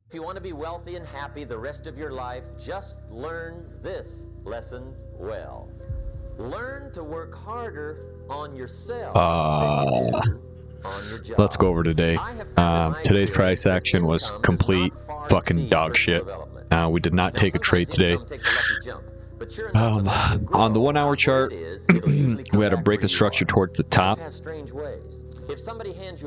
If you want to be wealthy and happy the rest of your life, just learn this lesson well. Learn to work harder on yourself than you do on your job. Let's go over today. Today's price action was complete fucking dog shit. We did not take a trade today. On the 1 hour chart, we had a break of structure towards the top.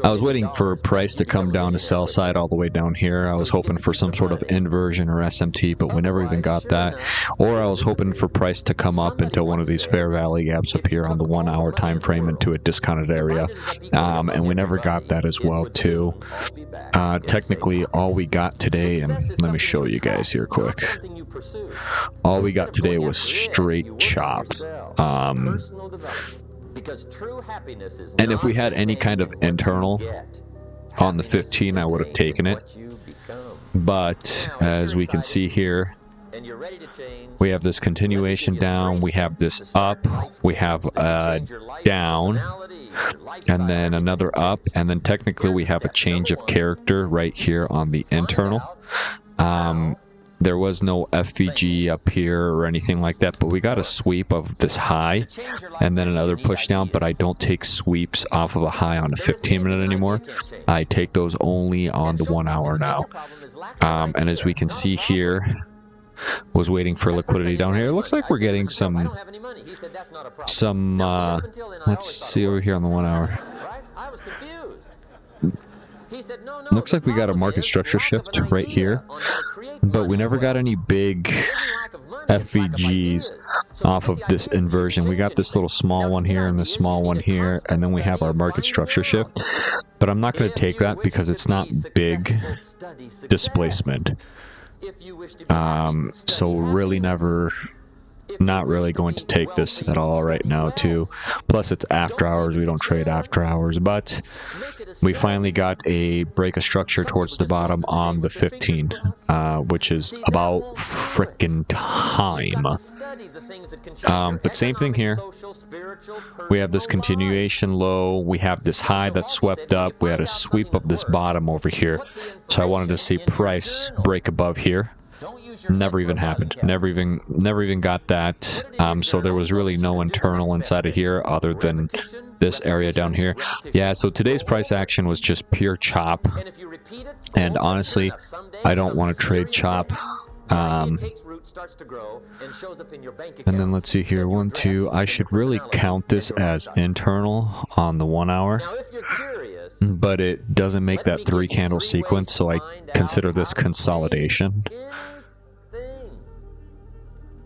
I was waiting for price to come down to sell side all the way down here. I was hoping for some sort of inversion or SMT, but we never even got that. Or I was hoping for price to come up into one of these fair value gaps up here on the 1 hour time frame into a discounted area. And we never got that as well too. Technically, all we got today, and let me show you guys here quick. All we got today was straight chop. And if we had any kind of internal on the 15, I would have taken it. But as we can see here, we have this continuation down, we have this up, we have a down, and then another up, and then technically we have a change of character right here on the internal. There was no FVG up here or anything like that, but we got a sweep of this high and then another push down, but I don't take sweeps off of a high on a 15-minute anymore. I take those only on the 1 hour now. And as we can see here, was waiting for liquidity down here. It looks like we're getting some let's see over here on the 1 hour. Looks like we got a market structure shift right here, but we never got any big FVGs off of this inversion. We got this little small one here and this small one here, and then we have our market structure shift. But I'm not going to take that because it's not big displacement. So really not really going to take this at all right now too. Plus it's after hours, we don't trade after hours, but we finally got a break of structure towards the bottom on the 15, which is about frickin' time. But same thing here. We have this continuation low, we have this high that swept up, we had a sweep of this bottom over here. So I wanted to see price break above here. Never even happened. Never even got that. So there was really no internal inside of here other than this area down here. Yeah, so today's price action was just pure chop. And honestly, I don't want to trade chop. And then let's see here. 1, 2. I should really count this as internal on the 1 hour. But it doesn't make that 3 candle sequence, so I consider this consolidation.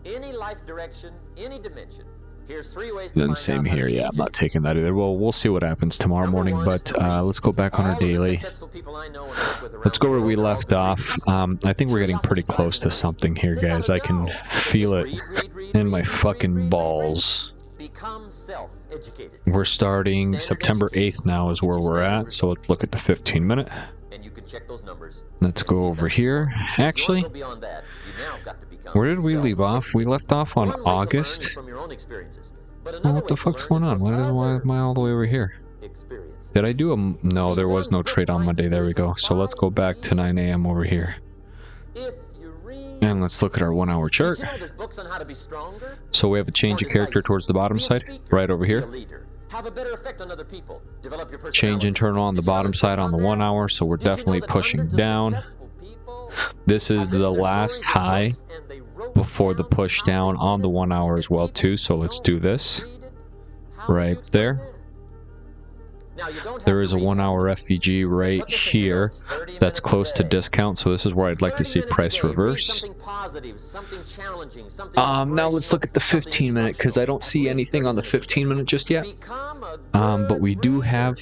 Any life direction, any dimension. Here's 3 ways to then same here. Yeah, I'm not taking that either. Well, we'll see what happens tomorrow morning, but let's go back on our daily. Let's go where we left off. I think we're getting pretty close to something here, guys. I can feel it in my fucking balls. We're starting September 8th now is where we're at, so let's look at the 15-minute. Let's go over here. Actually, where did we leave off? We left off on August. Oh, what the fuck's going on? Why am I all the way over here? Did I do a... No, there was no trade on Monday. There we go. So let's go back to 9 a.m. over here. And let's look at our 1 hour chart. So we have a change of character towards the bottom side, right over here. Change internal on the bottom side on the 1 hour, so we're definitely pushing down. This is the last high before the push down on the 1 hour as well too, so let's do this right there. There is a 1 hour FVG right here that's close to discount, so this is where I'd like to see price reverse. Now let's look at the 15-minute, because I don't see anything on the 15-minute just yet. But we do have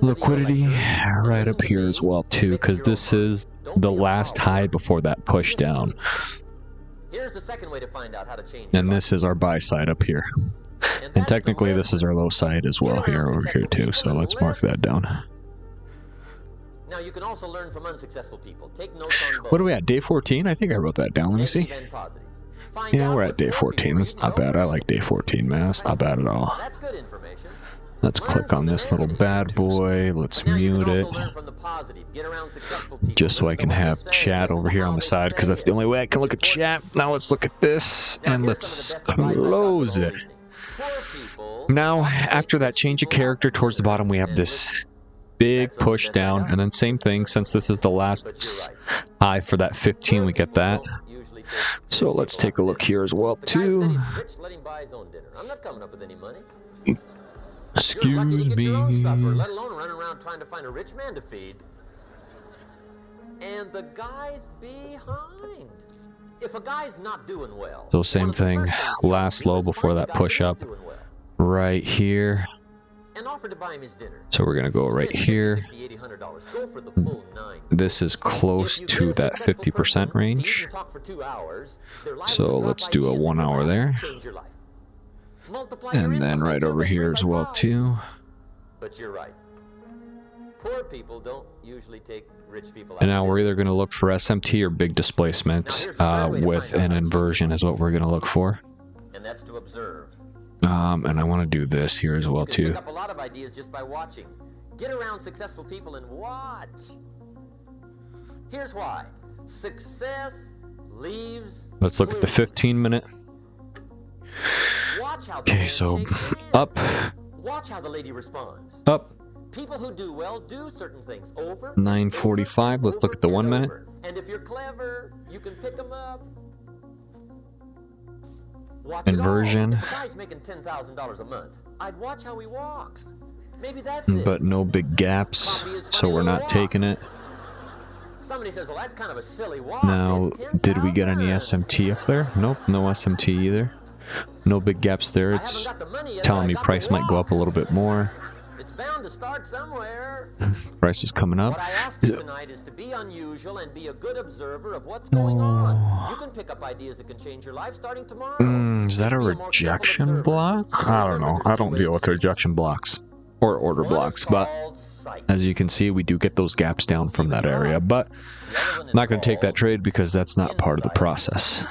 liquidity right up here as well too, because this is the last high before that push down. And this is our buy side up here. And technically this is our low side as well here over here too, so let's mark that down. Now you can also learn from unsuccessful people. Take notes on both. What are we at? Day 14? I think I wrote that down. Let me see. Yeah, we're at day 14. That's not bad. I like day 14, man. That's not bad at all. That's good information. Let's click on this little bad boy. Let's mute it. Just so I can have chat over here on the side, because that's the only way I can look at chat. Now let's look at this, and let's close it. Now, after that change of character towards the bottom, we have this big push down, and then same thing, since this is the last high for that 15, we get that. So let's take a look here as well, too. Excuse me. Let alone running around trying to find a rich man to feed. And the guy's behind. If a guy's not doing well. So same thing, last low before that push up, right here. And offer to buy him his dinner. So we're gonna go right here. This is close to that 50% range. So let's do a 1 hour there. And then right over here as well too. But you're right. Poor people don't usually take rich people out. And now we're either going to look for SMT or big displacement with an inversion is what we're going to look for. And that's to observe. And I want to do this here as well too. Pick up a lot of ideas just by watching. Get around successful people and watch. Here's why. Success leaves. Let's look at the 15-minute. Okay, so up. Watch how the lady responds. Up. People who do well do certain things over. 9:45. Let's look at the 1 minute. And if you're clever, you can pick them up. Watch Inversion. If a guy's making $10,000 a month, I'd watch how he walks. Maybe that's it. But no big gaps, so we're not taking it. Somebody says, well, that's kind of a silly walk. Now, did we get any SMT up there? Nope, no SMT either. No big gaps there. It's telling me price might go up a little bit more. It's bound to start somewhere. Price is coming up. What I ask you tonight is to be unusual and be a good observer of what's going on. You can pick up ideas that can change your life starting tomorrow. Is that a rejection block? I don't know. I don't deal with rejection blocks or order blocks, but as you can see, we do get those gaps down from that area. But I'm not going to take that trade because that's not part of the process.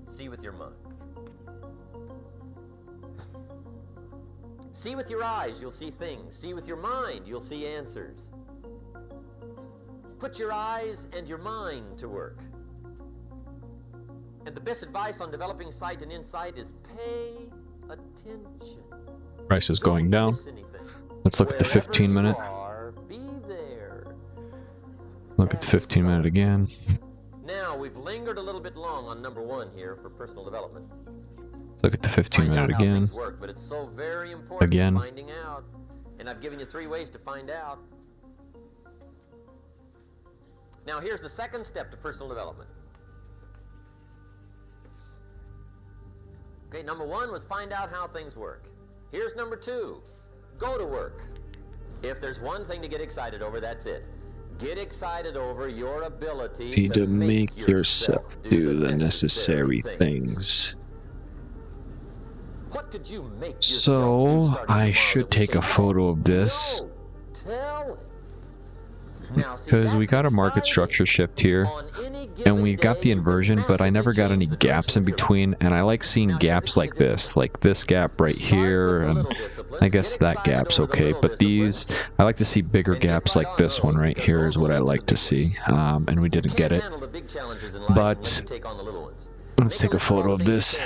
See with your mind. See with your eyes, you'll see things. See with your mind, you'll see answers. Put your eyes and your mind to work. And the best advice on developing sight and insight is pay attention. Price is going down. Let's look at the 15-minute. Look at the 15-minute again. Now, we've lingered a little bit long on number 1 here for personal development. Look at the 15-minute again. Work, but it's so very important again. Finding out. And I've given you 3 ways to find out. Now, here's the second step to personal development. Okay, number 1 was find out how things work. Here's number 2. Go to work. If there's one thing to get excited over, that's it. Get excited over your ability to make yourself do the necessary things. What could you make so I should take a photo of this because we got a market structure shift here and we got the inversion, but I never got any gaps in between, and I like seeing gaps like this gap right here, and I guess that gap's okay, but these, I like to see bigger gaps like this one right here is what I like to see, and we didn't get it, but let's take a photo of this.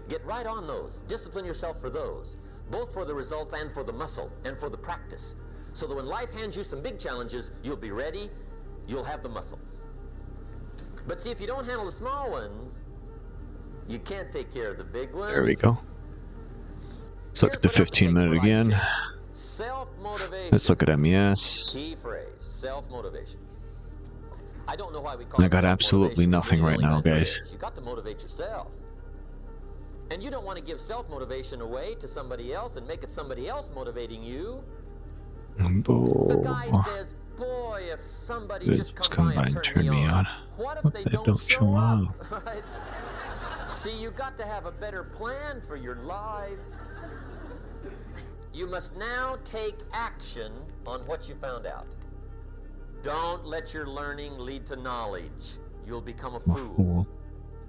Get right on those. Discipline yourself for those, both for the results and for the muscle and for the practice, so that when life hands you some big challenges, you'll be ready, you'll have the muscle. But see, if you don't handle the small ones, you can't take care of the big ones. There we go. Let's look at the 15-minute again. Self-motivation. Let's look at MES. Key phrase, self-motivation. I don't know why we call I got absolutely nothing right now, guys. You got to motivate yourself. And you don't want to give self-motivation away to somebody else and make it somebody else motivating you. The guy says, boy, if somebody just come by and turn me on. What if they don't show up? Right? See, you got to have a better plan for your life. You must now take action on what you found out. Don't let your learning lead to knowledge. You'll become a fool.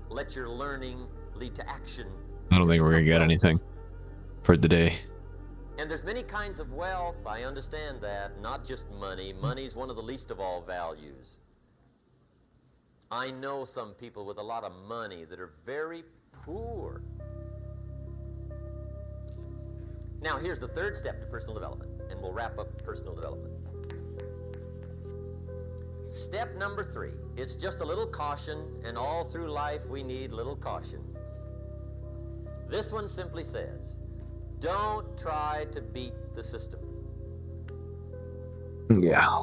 Let your learning lead to action. I don't think we're going to get anything for the day. And there's many kinds of wealth, I understand that, not just money. Money's one of the least of all values. I know some people with a lot of money that are very poor. Now, here's the third step to personal development, and we'll wrap up personal development. Step number 3, it's just a little caution, and all through life we need little cautions. This one simply says, don't try to beat the system. Yeah.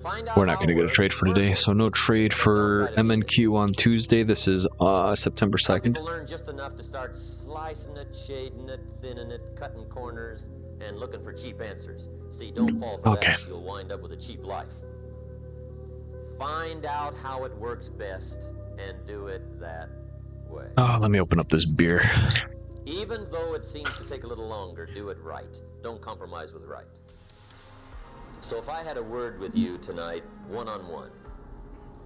We're not going to get a trade for today, so no trade for MNQ on Tuesday. This is September 2nd. People learn just enough to start slicing it, shading it, thinning it, cutting corners, and looking for cheap answers. See, don't fall for that. You'll wind up with a cheap life. Find out how it works best and do it that way. Oh, let me open up this beer. Even though it seems to take a little longer, do it right. Don't compromise with right. So if I had a word with you tonight, one-on-one,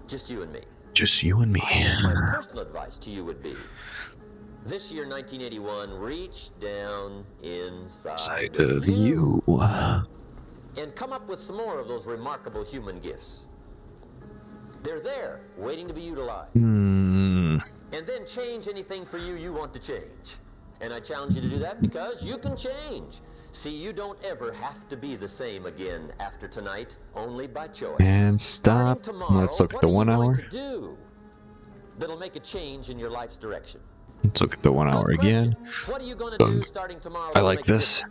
just you and me. Just you and me. My personal advice to you would be, this year, 1981, reach down inside of you. And come up with some more of those remarkable human gifts. They're there, waiting to be utilized. And then change anything for you you want to change. And I challenge you to do that because you can change. See, you don't ever have to be the same again after tonight, only by choice. And stop. Tomorrow, let's look at the 1 hour. That'll make a change in your life's direction. Let's look at the 1 hour again. What are you going to do starting tomorrow? I like this.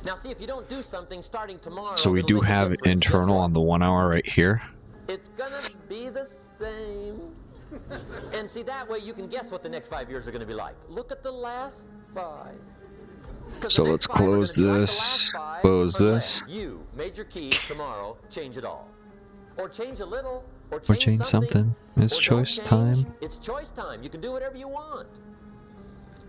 Now, see, if you don't do something starting tomorrow, so we do have internal on the 1 hour right here. It's gonna be the same. And see, that way you can guess what the next 5 years are going to be like. Look at the last 5. So let's close this, close this. You, major key, tomorrow, change it all. Or change a little, or change something. It's choice time. It's choice time. You can do whatever you want.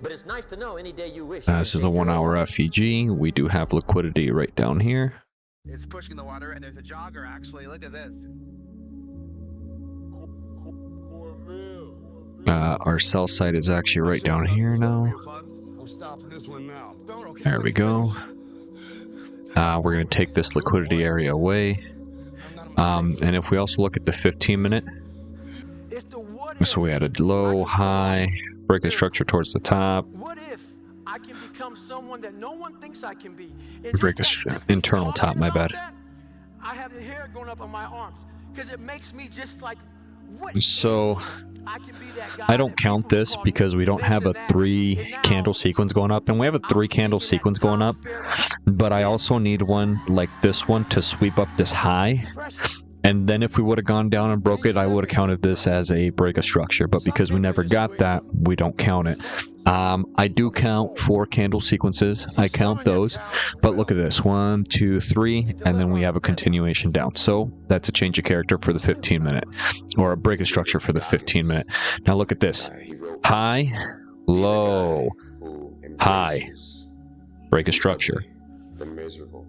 But it's nice to know any day you wish. This is a 1 hour FEG. We do have liquidity right down here. It's pushing the water, and there's a jogger, actually. Look at this. Our sell side is actually right down here now. There we go. We're going to take this liquidity area away. And if we also look at the 15-minute, so we had a low, high, break a structure towards the top. What if I can become someone that no one thinks I can be? Break a internal top, my bad. I have the hair going up on my arms because it makes me just like, so I don't count this because we don't have a 3 candle sequence going up, and we have a 3 candle sequence going up, but I also need one like this one to sweep up this high. And then if we would have gone down and broke it, I would have counted this as a break of structure. But because we never got that, we don't count it. I do count 4 candle sequences. I count those. But look at this. 1, 2, 3. And then we have a continuation down. So that's a change of character for the 15-minute. Or a break of structure for the 15-minute. Now look at this. High, low, high. Break of structure. The miserable.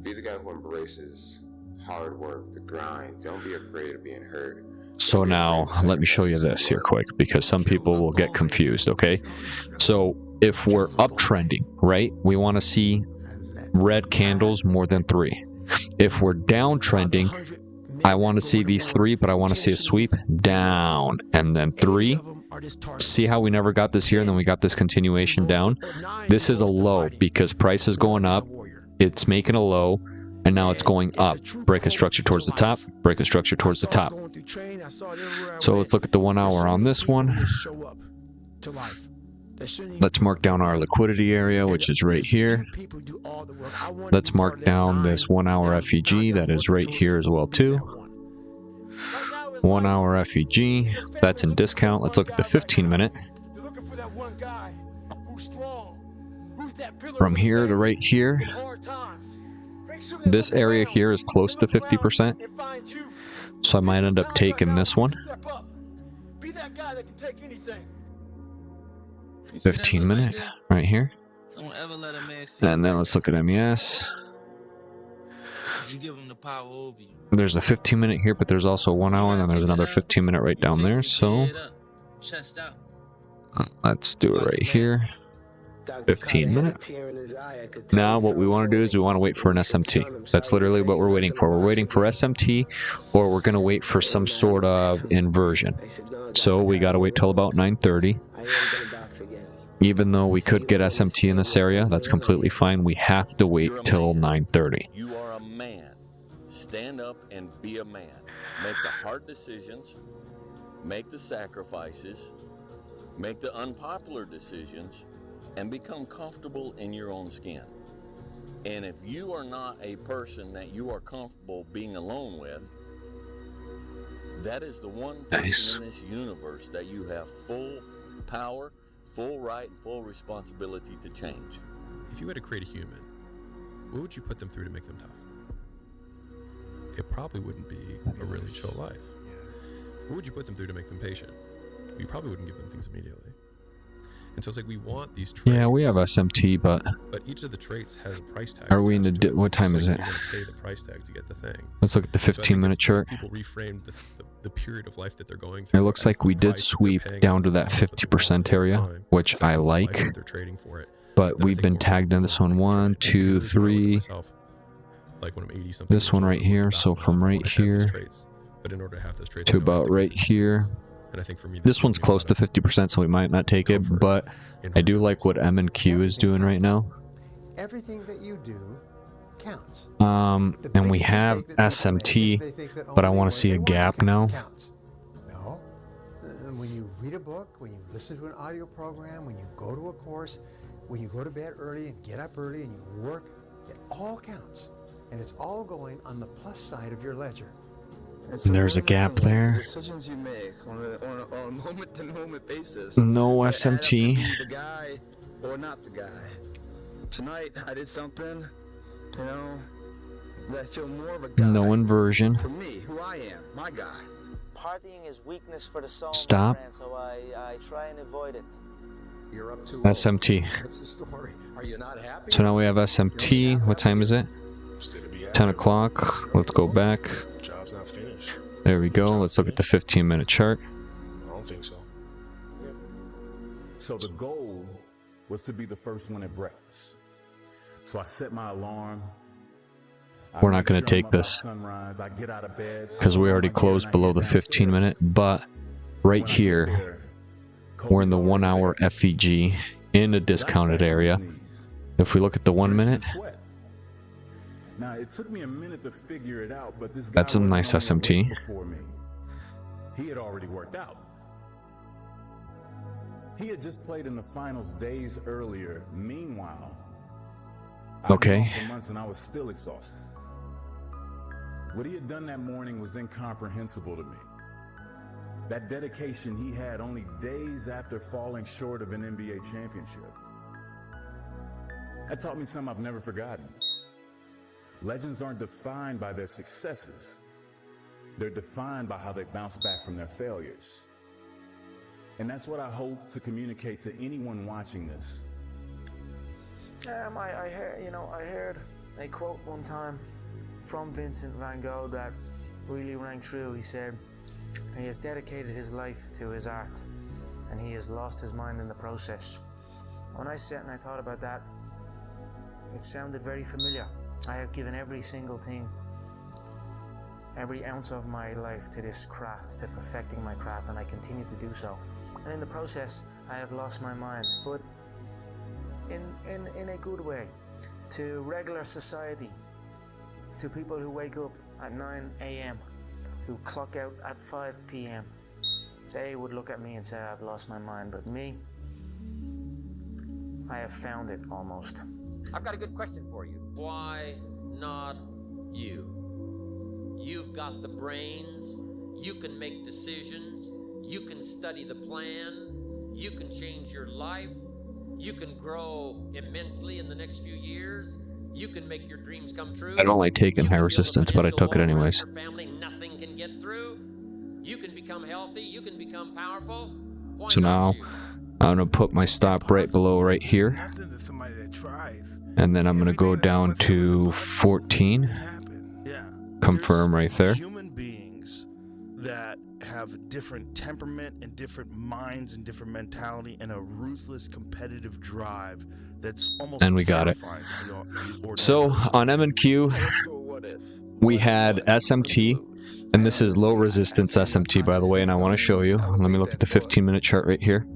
Be the guy who embraces hard work, the grind. Don't be afraid of being hurt. So now let me show you this here quick, because some people will get confused. Okay, so if we're uptrending, right, we want to see red candles more than 3. If we're downtrending, I want to see these 3, but I want to see a sweep down and then 3. See how we never got this here and then we got this continuation down? This is a low because price is going up, it's making a low, and now it's going up. Break a structure towards the top, break a structure towards the top. So let's look at the 1 hour on this one. Let's mark down our liquidity area, which is right here. Let's mark down this 1 hour FEG, that is right here as well too. 1 hour FEG, that's in discount. Let's look at the 15-minute. From here to right here, this area here is close to 50%, so I might end up taking this one. 15-minute right here, and then let's look at MES. There's a 15-minute here, but there's also 1 hour, and then there's another 15-minute right down there. So let's do it right here. 15 minutes. Now what we want to do is we want to wait for an SMT. That's literally what we're waiting for. We're waiting for SMT, or we're going to wait for some sort of inversion. So we got to wait till about 9:30. Even though we could get SMT in this area, that's completely fine. We have to wait till 9:30. You are a man. Stand up and be a man. Make the hard decisions. Make the sacrifices. Make the unpopular decisions. And become comfortable in your own skin. And if you are not a person that you are comfortable being alone with, that is the one person in this universe that you have full power, full right, and full responsibility to change. If you had to create a human, what would you put them through to make them tough? It probably wouldn't be a really chill life. What would you put them through to make them patient? You probably wouldn't give them things immediately. And so it's like we want these traits. Yeah, we have SMT, but each of the traits has a price tag. Are we in the what time is it? You're gonna pay the price tag to get the thing. Let's look at the 15-minute chart. People reframed the period of life that they're going through. It looks like we did sweep down to that 50% area, which I like. They're trading for it. But we've been tagged in this one. 1, 2, 3. Like when I'm 80 something. This one right here. So from right here to about right here. And I think for me, this one's close to 50%, so we might not take it, but I do like what M and Q is doing right now. Everything that you do counts. And we have SMT, but I want to see a gap now. No. When you read a book, when you listen to an audio program, when you go to a course, when you go to bed early and get up early and you work, it all counts. And it's all going on the plus side of your ledger. There's a gap there. Decisions you make on a moment-to-moment basis. No SMT. The guy or not the guy. Tonight I did something, you know, that I feel more of a guy. No inversion. For me, who I am, my guy. Partying is weakness for the soul. Stop. Friend, so I try and avoid it. You're up to SMT. What's the story? Are you not happy? So now we have SMT. What time is it? 10 o'clock. Let's go back. Job's not finished. There we go. Let's look at the 15-minute chart. I don't think so. So the goal was to be the first one at breakfast. So I set my alarm. We're not going to take this because we already closed below the 15-minute, but right here, we're in the 1-hour FEG in a discounted area. If we look at the 1 minute, now it took me a minute to figure it out, but this guy that's some nice SMT. Before me. He had already worked out. He had just played in the finals days earlier. Meanwhile, okay. For months and I was still exhausted. What he had done that morning was incomprehensible to me. That dedication he had only days after falling short of an NBA championship. That taught me something I've never forgotten. Legends aren't defined by their successes. They're defined by how they bounce back from their failures. And that's what I hope to communicate to anyone watching this. I heard a quote one time from Vincent van Gogh that really rang true. He said, he has dedicated his life to his art, and he has lost his mind in the process. When I sat and I thought about that, it sounded very familiar. I have given every single thing, every ounce of my life to this craft, to perfecting my craft, and I continue to do so. And in the process, I have lost my mind, but in a good way, to regular society, to people who wake up at 9 a.m., who clock out at 5 p.m. They would look at me and say, I've lost my mind, but me, I have found it almost. I've got a good question for you. Why not you? You've got the brains, you can make decisions, you can study the plan, you can change your life, you can grow immensely in the next few years, you can make your dreams come true. I don't like taking high resistance, but I took it anyways. Your family, nothing can get through. You can become healthy, you can become powerful. Why so now I'm gonna put my stop right below right here. And then I'm going to go down to 14. Confirm right there. Human beings that have have different temperament and different minds and different mentality and a ruthless competitive drive that's almost And we got it. terrifying to the ordinary So person. on M&Q, we had SMT, and this is low resistance SMT, by the way, and I want to show you. Let me look at the 15-minute chart right here.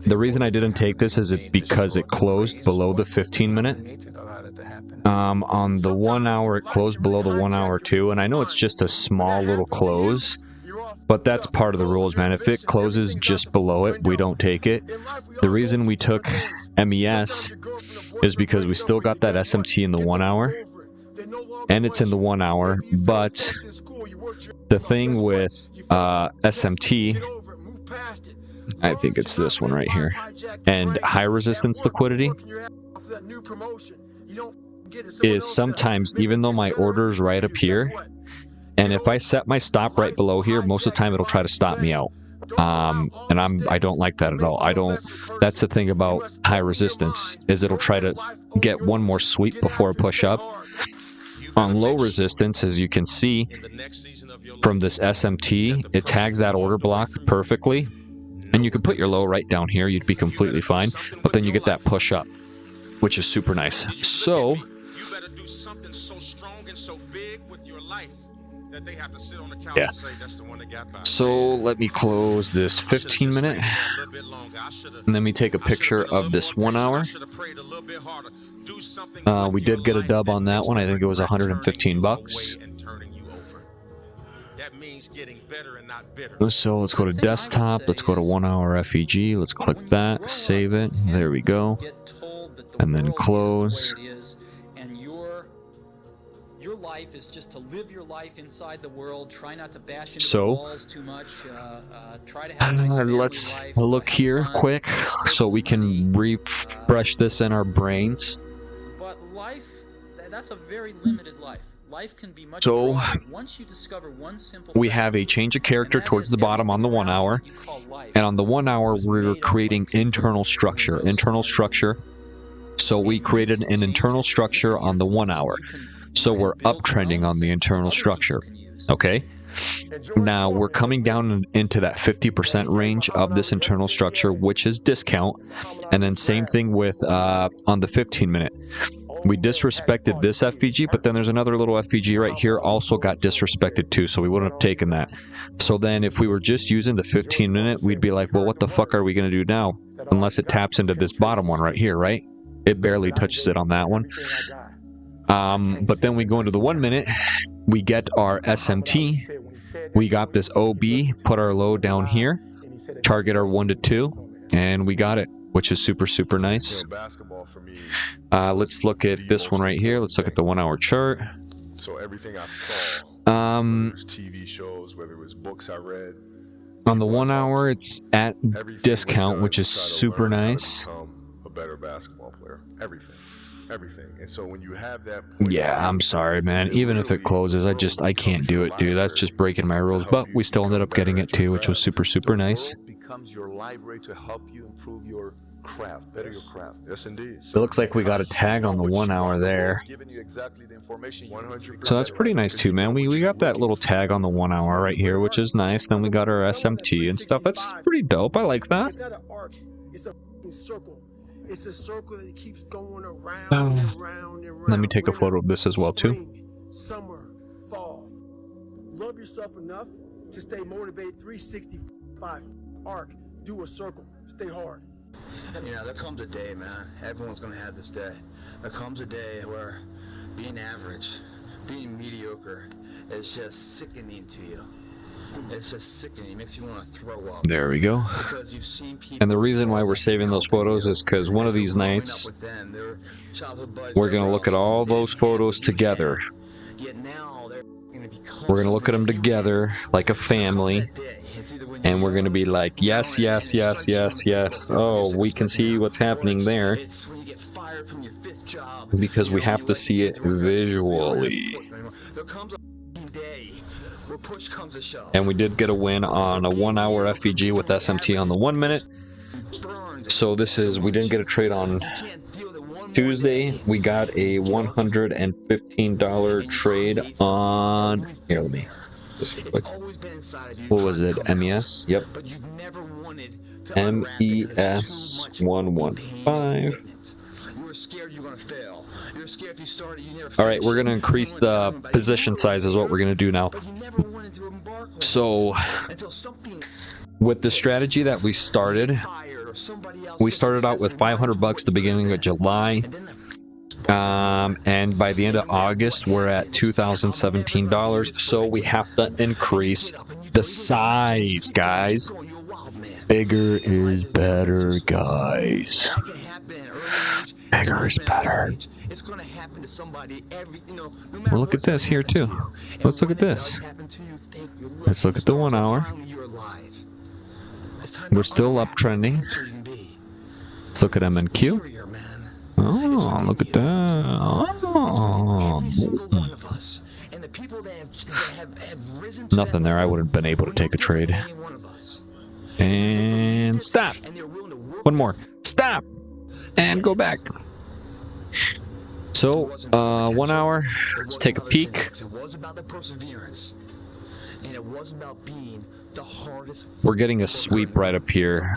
The reason I didn't take this is because it closed below the 15-minute. On the 1 hour, it closed below the 1 hour too, and I know it's just a small little close, but that's part of the rules, man. If it closes just below it, we don't take it. The reason we took MES is because we still got that SMT in the 1 hour, and it's in the 1 hour, but the thing with SMT, I think it's this one right here, and high resistance liquidity, is sometimes, even though my order's right up here, and if I set my stop right below here, most of the time it'll try to stop me out. And I don't like that at all. That's the thing about high resistance, is it'll try to get one more sweep before I push up. On low resistance, as you can see from this SMT, it tags that order block perfectly, and you can put your low right down here, you'd be completely fine, but then you get that push up, which is super nice. So yeah, so let me close this 15-minute, and then we take a picture of this 1 hour. We did get a dub on that one. I think it was 115 bucks. So let's go to desktop, let's go to 1 hour FEG, let's click that, save it, there we go, and then close. Your life is just to live your life inside the world. Try not to bash into So, the walls too much. Try to have a nice family let's life. look here quick so we can refresh this in our brains. But life, that's a very limited life. Life can be much So, broader. Once you discover one simple we fact, have a change of character towards the bottom on the 1 hour, and on the 1 hour we're creating internal structure. So we created an internal structure on the 1 hour. So we're uptrending on the internal structure, okay? Now we're coming down into that 50% range of this internal structure, which is discount. And then same thing with on the 15-minute. We disrespected this FVG, but then there's another little FVG right here also got disrespected too, so we wouldn't have taken that. So then if we were just using the 15-minute, we'd be like, well, what the fuck are we going to do now? Unless it taps into this bottom one right here, right? It barely touches it on that one. But then we go into the 1 minute, we get our SMT, we got this OB, put our low down here, target our 1 to 2, and we got it, which is super, super nice. Let's look at this one right here. Let's look at the 1 hour chart. So everything I saw, whether it was TV shows, whether it was books I read, on the 1 hour, it's at discount, which is super nice. a better basketball player. Everything. And so when you have that, yeah, I'm sorry, man. Even if it closes, I can't do it, dude. That's just breaking my rules. But we still ended up getting it too, which was super, super nice. becomes your library to help you improve your craft, better your craft. Yes, indeed. It looks like we got a tag on the 1 hour there. So that's pretty nice too, man. We got that little tag on the 1 hour right here, which is nice. Then we got our SMT and stuff. That's pretty dope. I like that. It's not an arc. It's a circle. It's a circle that keeps going around and round and round. Let me take a photo of this as well too. Summer, fall. Love yourself enough to stay motivated. 365 arc. Do a circle. Stay hard. You know, there comes a day, man. Everyone's gonna have this day. There comes a day where being average, being mediocre, is just sickening to you. It's just sickening. It makes you want to throw up. There we go. Because you've seen people. And the reason why we're saving those photos is because one of these nights, we're going to look at all those photos together. We're going to look at them together like a family. And we're going to be like, yes, yes, yes, yes, yes. Oh, we can see what's happening there. Because we have to see it visually. And we did get a win on a 1 hour FEG with SMT on the 1 minute. So this is, we didn't get a trade on Tuesday. We got a $115 trade on, here, let me this real quick. What was it? MES? Yep. MES 115. All right, we're going to increase the position size is what we're going to do now. So with the strategy that we started out with $500 the beginning of July. And by the end of August, we're at $2,017. So we have to increase the size, guys. Bigger is better, guys. Bigger is better. Well, look at this here, too. Let's look at this. Let's look at the 1 hour. We're still uptrending. Let's look at MNQ. Oh, look at that. Oh. Nothing there. I wouldn't have been able to take a trade. And stop. One more. Stop. And go back. So, 1 hour. Let's take a peek. We're getting a sweep right up here.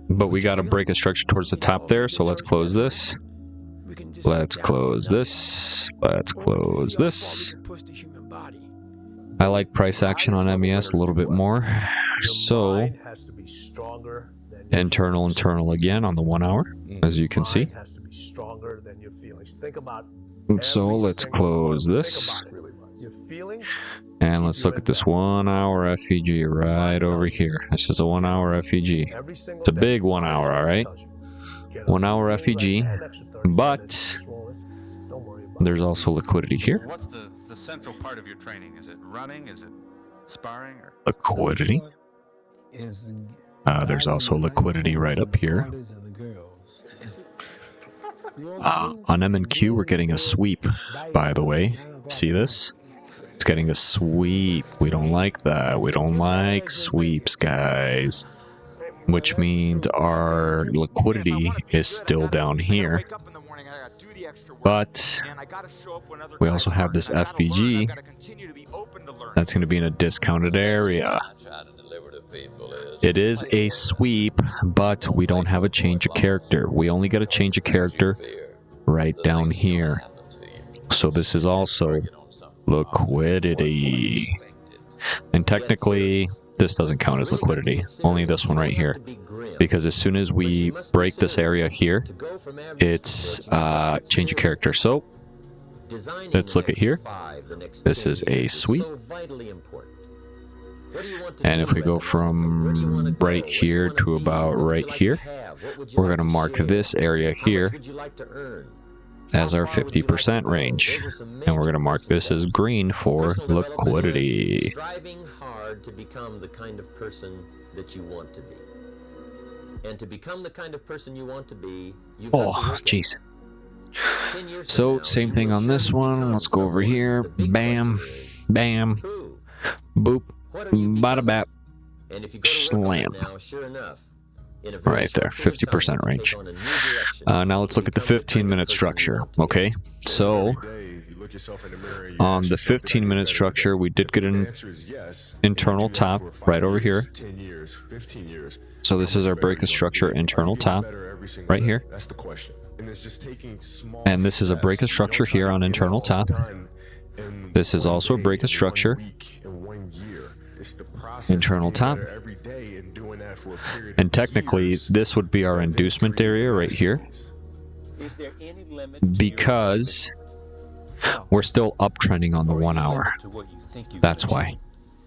But we got to break a structure towards the top there, so let's close this. Let's close this. Let's close this. I like price action on MES a little bit more. So, internal again on the 1 hour, as you can see. So let's close this. And let's look at this 1 hour FEG right over here. This is a 1 hour FEG. It's a big 1 hour, all right? 1 hour FEG, but there's also liquidity here. What's the central part of your training? Is it running? Is it sparring? Or? Liquidity. There's also liquidity right up here. On M&Q, we're getting a sweep, by the way. See this? It's getting a sweep. We don't like that. We don't like sweeps, guys. Which means our liquidity is still down here. But we also have this FVG that's going to be in a discounted area. It is a sweep, but we don't have a change of character. We only get a change of character right down here. So this is also liquidity. And technically, this doesn't count as liquidity. Only this one right here. Because as soon as we break this area here, it's change of character. So, let's look at here. This is a sweep. And if we go from right here to about right here, we're going to mark this area here as our 50% range. And we're going to mark this as green for liquidity. Striving hard to become the kind of person that you want to be. And to become the kind of person you want to be, you've got to work. Jeez. So, same thing on this one. Let's go over here. Bam. Bam. Boop. Bada bap. Slam. Right there, 50% range. Now let's look at the 15-minute structure. Okay, so on the 15-minute structure, we did get an internal top right over here. So this is our break of structure internal top right here. And this is a break of structure here on internal top. This is also a break of structure. Internal top. And technically, this would be our inducement area right here. Because we're still uptrending on the 1 hour. That's why.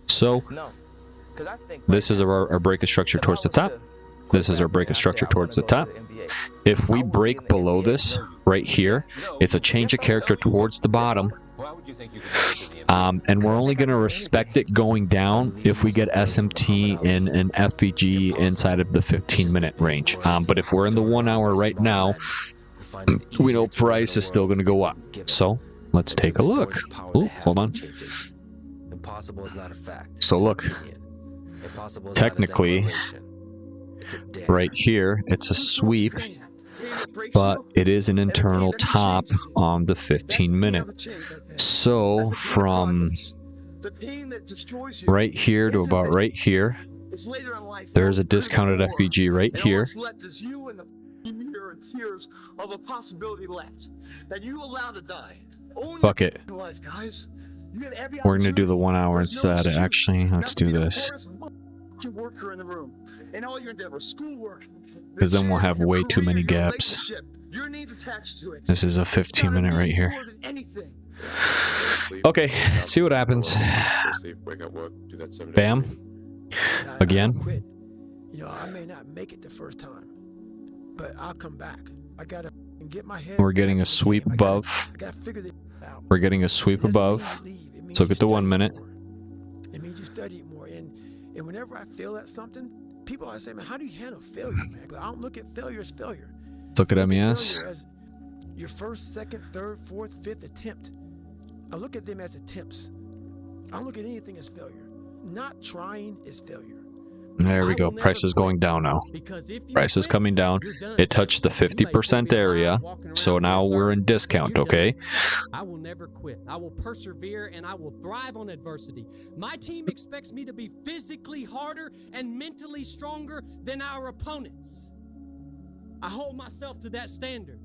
So, this is our break of structure towards the top. This is our break of structure towards the top. If we break below this right here, it's a change of character towards the bottom. And we're only going to respect it going down if we get SMT in an FVG inside of the 15-minute range. But if we're in the 1 hour right now, we know price is still going to go up. So let's take a look. Ooh, hold on. So look, technically, right here, it's a sweep, but it is an internal top on the 15-minute. So from The pain that destroys you. right here to about right here. It's later in life. There's a discounted FEG right here. What's left is you and the mirror and tears of a possibility left that you allow to die. Own Fuck it. your life, guys. You get every We're gonna do the 1 hour There's no instead. excuse. Actually, let's do this. Worker in the room and all your endeavors, schoolwork, Because then we'll have way too many gaps. your needs attached to it. This is a 15-minute right here. Okay, see what happens. Wake up, work, do that 7 days. Bam. Again. You know, I may not make it the first time, but I'll come back. I gotta get my head. We're getting a sweep above. I gotta figure this out. We're getting a sweep above. Let's look at the 1 minute. It means you study it more. And whenever I fail at something, people always say, man, how do you handle failure, man? But I don't look at failure as failure. Let's look at I MES. failure as your first, second, third, fourth, fifth attempt. I look at them as attempts. I don't look at anything as failure. Not trying is failure. There we go. Price is going down now. Price is coming down. It touched the 50% area, so now we're in discount, okay? I will never quit. I will persevere and I will thrive on adversity. My team expects me to be physically harder and mentally stronger than our opponents. I hold myself to that standard.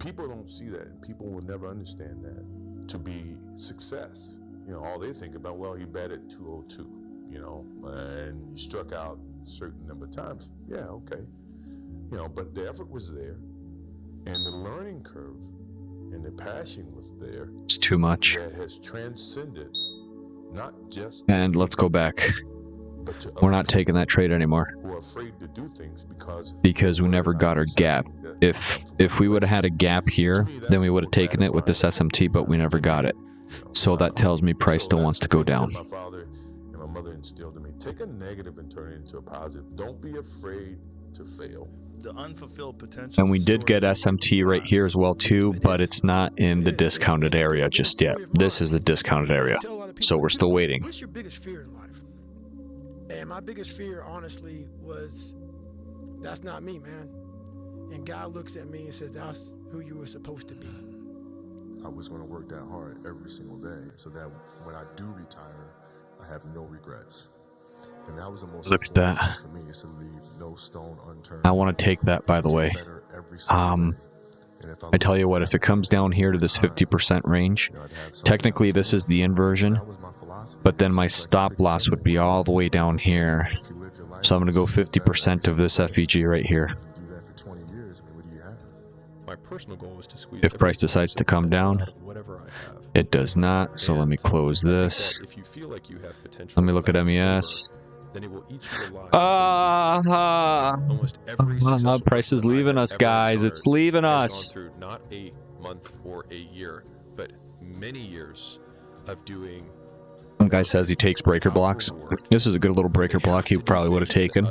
People don't see that. People will never understand that. To be success, you know, all they think about, well, he batted 202. You know, and he struck out a certain number of times. Yeah, okay. You know, but the effort was there, and the learning curve and the passion was there. It's too much. That has transcended not just. And let's go back. We're not taking that trade anymore. Who are afraid to do things because we never got our gap. If we would have had a gap here, then we would have taken it with this SMT, but we never got it. So that tells me price still wants to go down. My mother instilled in me, take a negative and turn it into a positive. Don't be afraid to fail. The unfulfilled potential. And we did get SMT right here as well too, but it's not in the discounted area just yet. This is the discounted area, so we're still waiting. What's your biggest fear in life? And my biggest fear, honestly, was that's not me, man. And God looks at me and says, that's who you were supposed to be. I was going to work that hard every single day so that when I do retire, I have no regrets. And that was the most Look at that. for me, is to leave no stone unturned. I want to take that, by the way. I tell you what, if it comes down here to this 50% range, technically this is the inversion, but then my stop loss would be all the way down here. So I'm going to go 50% of this FEG right here. My personal goal is to squeeze If price decides to come down, whatever I have. it does not. So let me close this. If you feel like you have potential, Let me look at MES. then it will eat you alive. Almost every price is leaving us, guys. It's leaving us. Through not a month or a year, but many years of doing. One guy says he takes breaker blocks. This is a good little breaker block he probably would have taken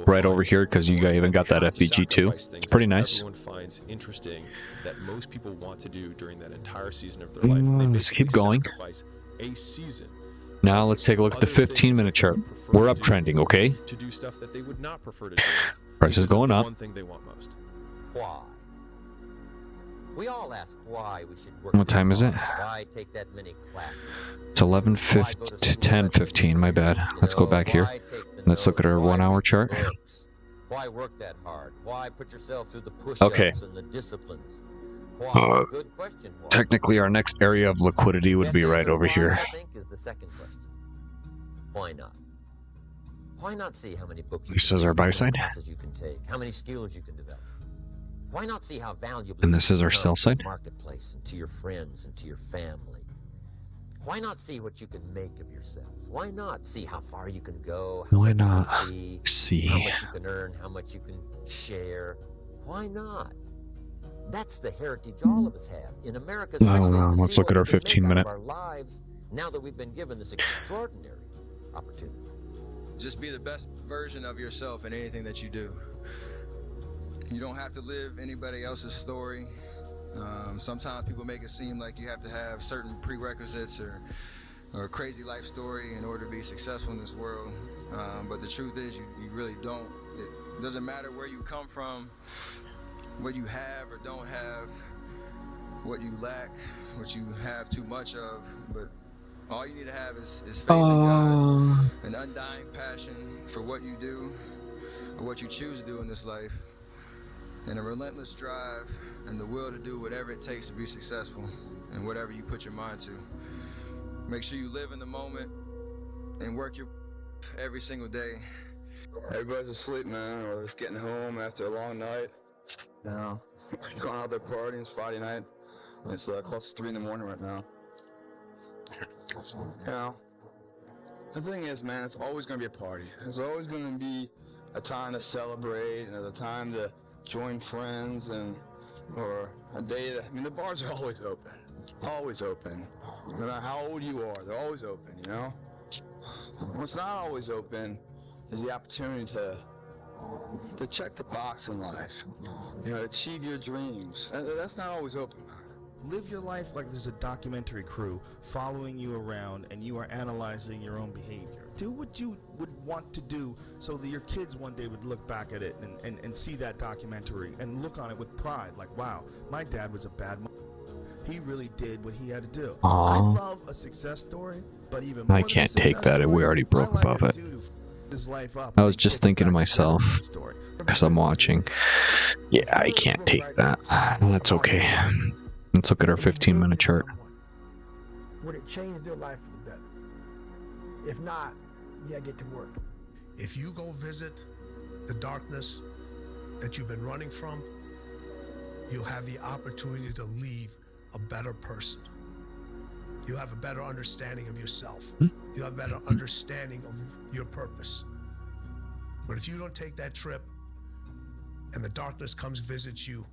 right over here because you even got that FEG too. It's pretty nice. Everyone finds interesting that most people want to do during that entire season of their life. Let's keep going. A season Now let's take a look at the 15-minute chart. We're uptrending, okay? to do stuff that they would not prefer to do. Price is going up. One thing they want most. Why? We all ask why we should work. What time is it? Why take that many classes? It's 11:50 to 10:15. My bad. Let's go back here. Let's look at our 1 hour chart. Why work that hard? Why put yourself through the push-ups Okay. and the disciplines? Why? Good question. Why? Technically, our next area of liquidity would be right over here. I think is the second question. Why not? Why not see how many books This is our buy side. classes you can take, how many skills you can develop? Why not see how valuable And this is our sell side. to the marketplace and to your friends and to your family? Why not see what you can make of yourself? Why not see how far you can go? Why much you not can see? how much you can earn, how much you can share? Why not? That's the heritage all of us have in America. Let's look at our 15-minute. Our lives now that we've been given this extraordinary opportunity. Just be the best version of yourself in anything that you do. You don't have to live anybody else's story. Sometimes people make it seem like you have to have certain prerequisites or a crazy life story in order to be successful in this world. But the truth is, you really don't. It doesn't matter where you come from, what you have or don't have, what you lack, what you have too much of, but All you need to have is faith in God, an undying passion for what you do, or what you choose to do in this life, and a relentless drive and the will to do whatever it takes to be successful and whatever you put your mind to. Make sure you live in the moment and work your every single day. Everybody's asleep, man, or just getting home after a long night. You know, going out there partying. It's Friday night. It's close to 3 in the morning right now. You know, the thing is, man, it's always going to be a party. There's always going to be a time to celebrate and a time to join friends or a day that, I mean, the bars are always open. Always open. No matter how old you are, they're always open, you know? What's not always open is the opportunity to check the box in life, you know, to achieve your dreams. That's not always open. Live your life like there's a documentary crew following you around and you are analyzing your own behavior. Do what you would want to do so that your kids one day would look back at it and see that documentary and look on it with pride. Like, wow, my dad was a bad man. He really did what he had to do. I love a success story, but even more I can't take that. We already broke above it. I was just thinking to myself, because I'm watching, yeah, I can't take that. That's okay. Let's look at our 15-minute chart. Would it change their life for the better? If not, you gotta get to work. If you go visit the darkness that you've been running from, you'll have the opportunity to leave a better person. You'll have a better understanding of yourself. You'll have a better understanding of your purpose. But if you don't take that trip and the darkness comes visits you,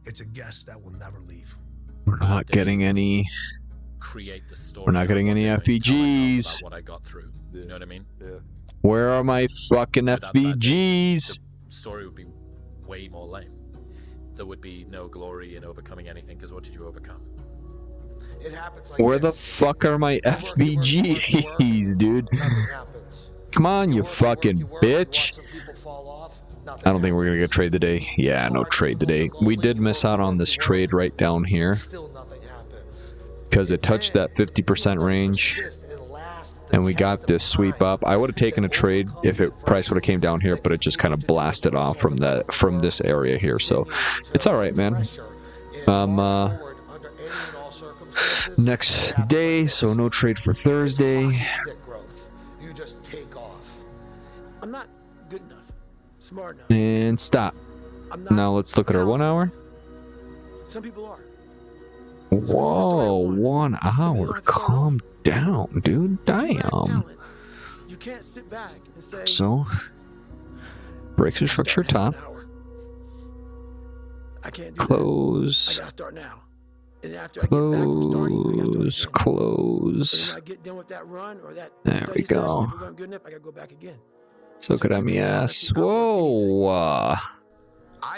it's a guest that will never leave. We're not getting any. We're not getting any FVGs. What I got through. You know what I mean? Yeah. Where are my fucking FVGs? The story would be way more lame. There would be no glory in overcoming anything, because what did you overcome? It happens like Where the fuck are my FVGs, dude? Come on, you fucking bitch. I don't think we're gonna get trade today. Yeah, no trade today. We did miss out on this trade right down here because it touched that 50% range and we got this sweep up. I would have taken a trade if price would have came down here, but it just kind of blasted off from this area here. So it's all right, man. Next day, so no trade for Thursday. You just take off. I'm not good enough, smart enough. And stop. Now let's look at our 1 hour. Some people are. Whoa, 1 hour. Calm down, dude. Damn. You can't sit back and say, so, breaks the structure top. I can't do close. That. I gotta start now. And after Close, close. I get done with that run or that there we go. If I'm good enough, I gotta go back again. So good at me ass. Whoa.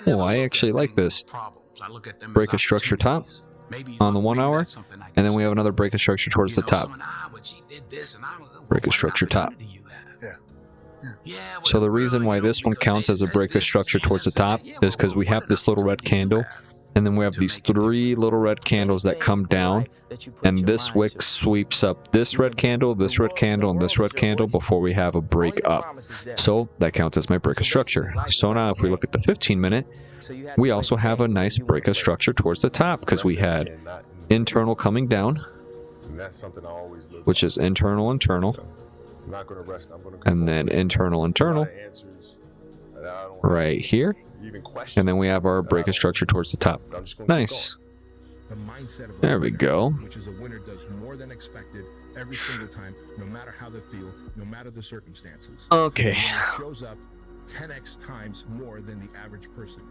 Oh, I actually like this. Break a structure top on the 1 hour, and then we have another break a structure towards the top. Break a structure top. So the reason why this one counts as a break a structure towards the top is because we have this little red candle, and then we have these 3 little red candles that come down, and this wick sweeps up this red candle, this red candle, and this red candle before we have a break up. So that counts as my break of structure. So now if we look at the 15-minute, we also have a nice break of structure towards the top because we had internal coming down, which is internal, and then internal, right here. And then we have our break of structure towards the top. Nice. There we go. Which is a winner does more than expected every single time, no matter how they feel, no matter the circumstances. Okay. Shows up 10x times more than the average person.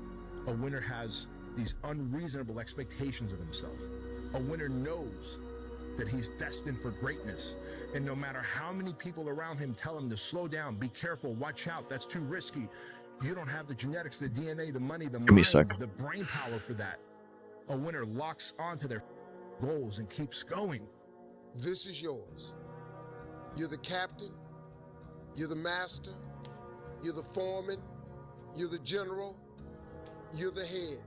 A winner has these unreasonable expectations of himself. A winner knows that he's destined for greatness. And no matter how many people around him tell him to slow down, be careful, watch out, that's too risky. You don't have the genetics, the DNA, the money, the mind, the brain power for that. A winner locks onto their goals and keeps going. This is yours. You're the captain. You're the master. You're the foreman. You're the general. You're the head.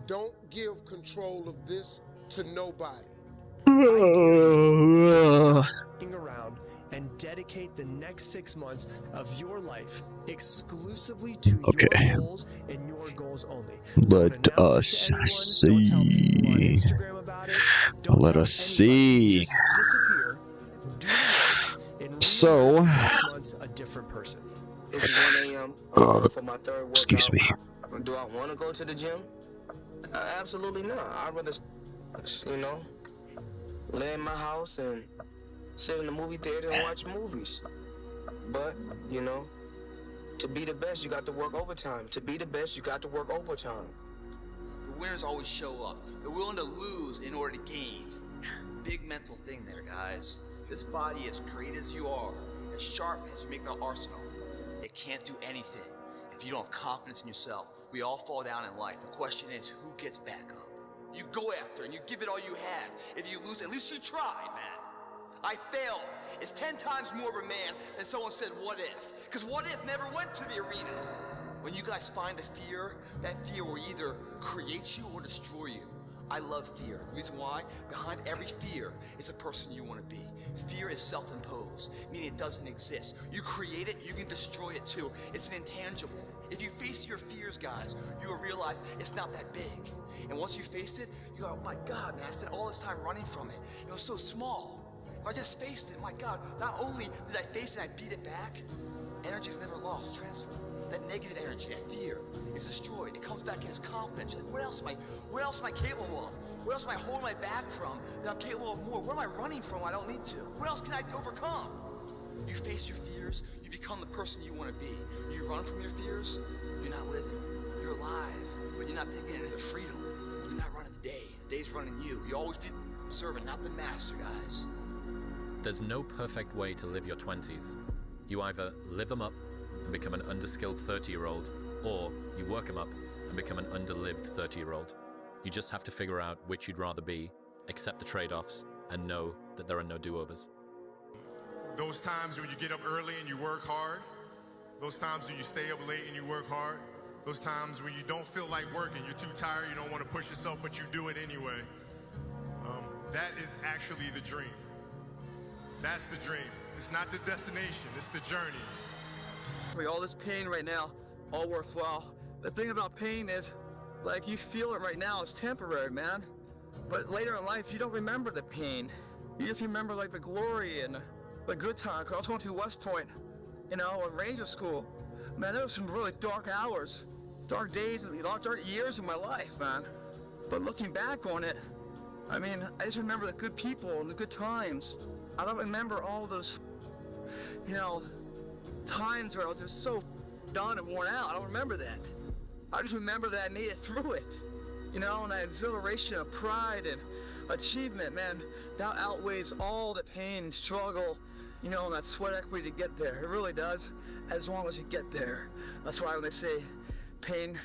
Don't give control of this to nobody. Around and dedicate the next 6 months of your life exclusively to your goals and your goals only. Let us see. Let us see. So, A different person. It's 1 a.m. For my third workout. excuse me. Do I want to go to the gym? Absolutely not. I'd rather, lay in my house and sit in the movie theater and watch movies. But, to be the best, you got to work overtime. To be the best, you got to work overtime. The winners always show up. They're willing to lose in order to gain. Big mental thing there, guys. This body, as great as you are, as sharp as you make the arsenal, it can't do anything if you don't have confidence in yourself. We all fall down in life. The question is, who gets back up? You go after and you give it all you have. If you lose, at least you tried, man. I failed. It's 10 times more of a man than someone said, what if? Because what if never went to the arena? When you guys find a fear, that fear will either create you or destroy you. I love fear. The reason why? Behind every fear is a person you want to be. Fear is self-imposed, meaning it doesn't exist. You create it, you can destroy it too. It's an intangible. If you face your fears, guys, you will realize it's not that big. And once you face it, you go, oh my God, man, I spent all this time running from it. It was so small. If I just faced it, my God, not only did I face it and I beat it back, energy is never lost, transfer. That negative energy, that fear, is destroyed. It comes back in as confidence. You're like, what else am I capable of? What else am I holding my back from that I'm capable of more? What am I running from I don't need to? What else can I overcome? You face your fears, you become the person you want to be. You run from your fears, you're not living. You're alive, but you're not taking it into freedom. You're not running the day. The day's running you. You always be the servant, not the master, guys. There's no perfect way to live your 20s. You either live them up and become an underskilled 30-year-old, or you work them up and become an underlived 30-year-old. You just have to figure out which you'd rather be, accept the trade-offs, and know that there are no do-overs. Those times when you get up early and you work hard, those times when you stay up late and you work hard, those times when you don't feel like working, you're too tired, you don't want to push yourself, but you do it anyway. That is actually the dream. That's the dream. It's not the destination, it's the journey. All this pain right now, all worthwhile. The thing about pain is, like, you feel it right now, it's temporary, man. But later in life, you don't remember the pain. You just remember, like, the glory and the good time. Cause I was going to West Point, in Ranger School. Man, there was some really dark hours, dark days, and dark years of my life, man. But looking back on it, I mean, I just remember the good people and the good times. I don't remember all those, times where I was just so done and worn out. I don't remember that. I just remember that I made it through it. And that exhilaration of pride and achievement, man, that outweighs all the pain and struggle, and that sweat equity to get there. It really does, as long as you get there. That's why when they say pain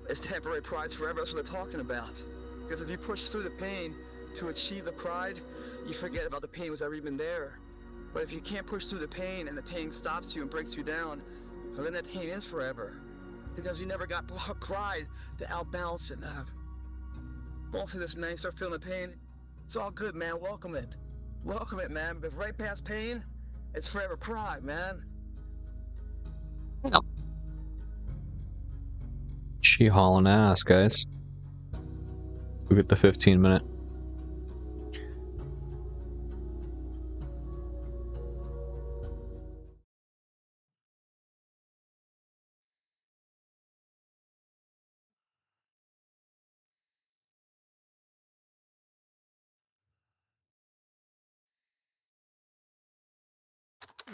is temporary, pride's forever, that's what they're talking about. Because if you push through the pain to achieve the pride, you forget about the pain was ever even there. But if you can't push through the pain and the pain stops you and breaks you down, well, then that pain is forever. Because you never got pride to outbalance it. Going through this, man, you start feeling the pain. It's all good, man. Welcome it. Welcome it, man. But right past pain, it's forever pride, man. She hauling ass, guys. Look at the 15-minute.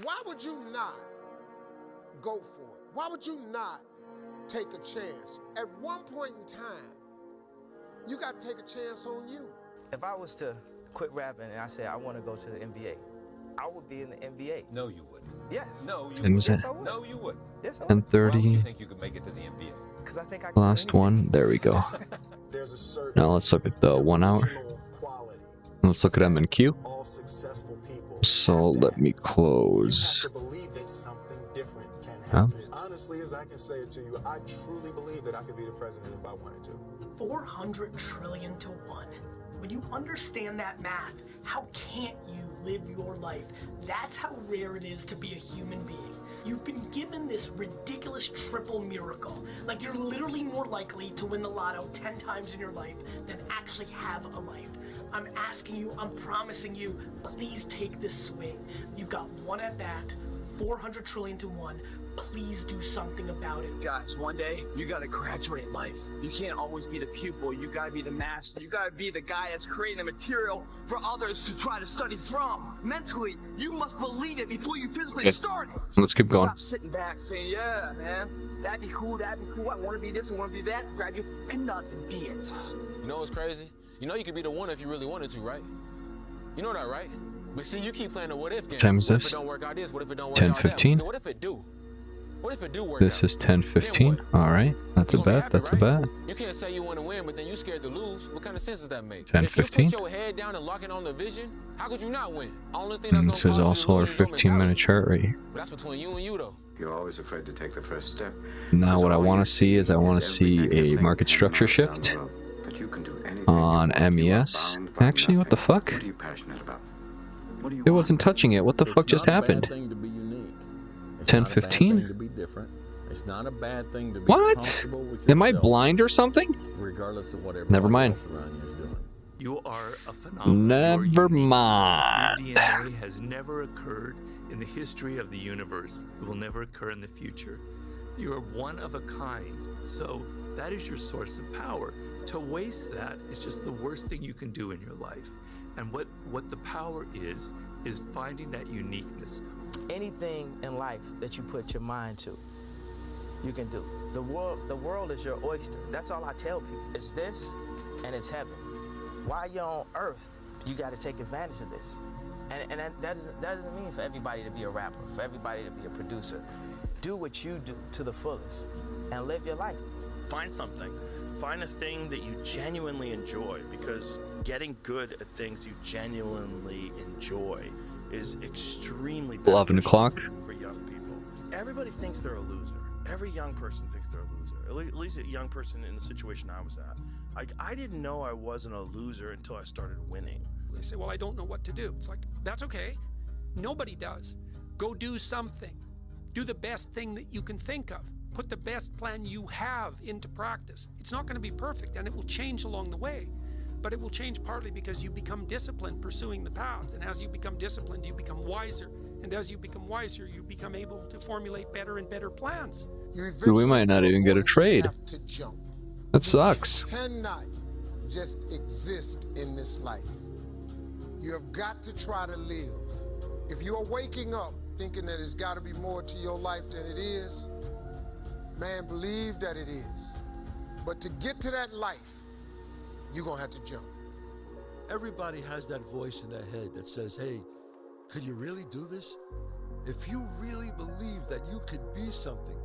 Why would you not go for it? Why would you not take a chance? At one point in time, you got to take a chance on you. If I was to quit rapping and I said I want to go to the NBA, I would be in the NBA. No, you wouldn't. Yes. No, you Tim's wouldn't. at I would. No, you wouldn't. Yes, I would. 10:30. Why do you think you could make it to the NBA? Because I think I can. Last one. There we go. Now let's look at the 1 hour. Let's look at M&Q. So let me close. Huh? Honestly, as I can say it to you, I truly believe that I could be the president if I wanted to. 400 trillion to 1. When you understand that math, how can't you live your life? That's how rare it is to be a human being. You've been given this ridiculous triple miracle. Like, you're literally more likely to win the lotto 10 times in your life than actually have a life. I'm asking you, I'm promising you, please take this swing. You've got one at bat, 400 trillion to 1. Please do something about it. Guys, one day, you gotta graduate life. You can't always be the pupil, you gotta be the master. You gotta be the guy that's creating the material for others to try to study from. Mentally, you must believe it before you physically start it. Let's keep going. Stop sitting back saying, yeah, man, that'd be cool, I wanna be this, I wanna be that. Grab your fucking nuts and be it. You know what's crazy? You know you could be the one if you really wanted to, right? You know that, right? But see, you keep playing the what if game. What time is What if this? it don't work out this? What if it don't work out that? 10:15. What if it do? What if it do work This out? is 10:15. All right, that's a bet. That's a bet. You can't say you want to win, but then you scared to lose. What kind of sense does that make? 10:15. If you put your head down and lock in on the vision, how could you not win? Only thing that's This is also our 15-minute chart right here. But that's between you and you, though. You're always afraid to take the first step. Now what I want to see is I want to see a market structure shift on MES. Actually, what the fuck? What are you passionate about? It wasn't touching it. What the fuck just happened? 10:15. It's not a bad thing to be What? comfortable with Am I yourself, blind or something? regardless of what Never everyone mind. else around you is doing. You are a phenomenon. Never mind. Your DNA has never occurred in the history of the universe. It will never occur in the future. You are one of a kind. So that is your source of power. To waste that is just the worst thing you can do in your life. And what the power is finding that uniqueness. Anything in life that you put your mind to, you can do. The world is your oyster. That's all I tell people. It's this and it's heaven. While you're on earth, you got to take advantage of this. And that doesn't mean for everybody to be a rapper, for everybody to be a producer. Do what you do to the fullest and live your life. Find something. Find a thing that you genuinely enjoy, because getting good at things you genuinely enjoy is extremely 11 o'clock. for young people. Everybody thinks they're a loser. Every young person thinks they're a loser. At least a young person in the situation I was at. I didn't know I wasn't a loser until I started winning. They say, well, I don't know what to do. It's like, that's okay. Nobody does. Go do something. Do the best thing that you can think of. Put the best plan you have into practice. It's not going to be perfect, and it will change along the way. But it will change partly because you become disciplined pursuing the path. And as you become disciplined, you become wiser. And as you become wiser, you become able to formulate better and better plans. We might not even get a trade. That sucks. You cannot just exist in this life. You have got to try to live. If you are waking up thinking that it's got to be more to your life than it is, man, believe that it is. But to get to that life, you're going to have to jump. Everybody has that voice in their head that says, hey, could you really do this? If you really believe that you could be something,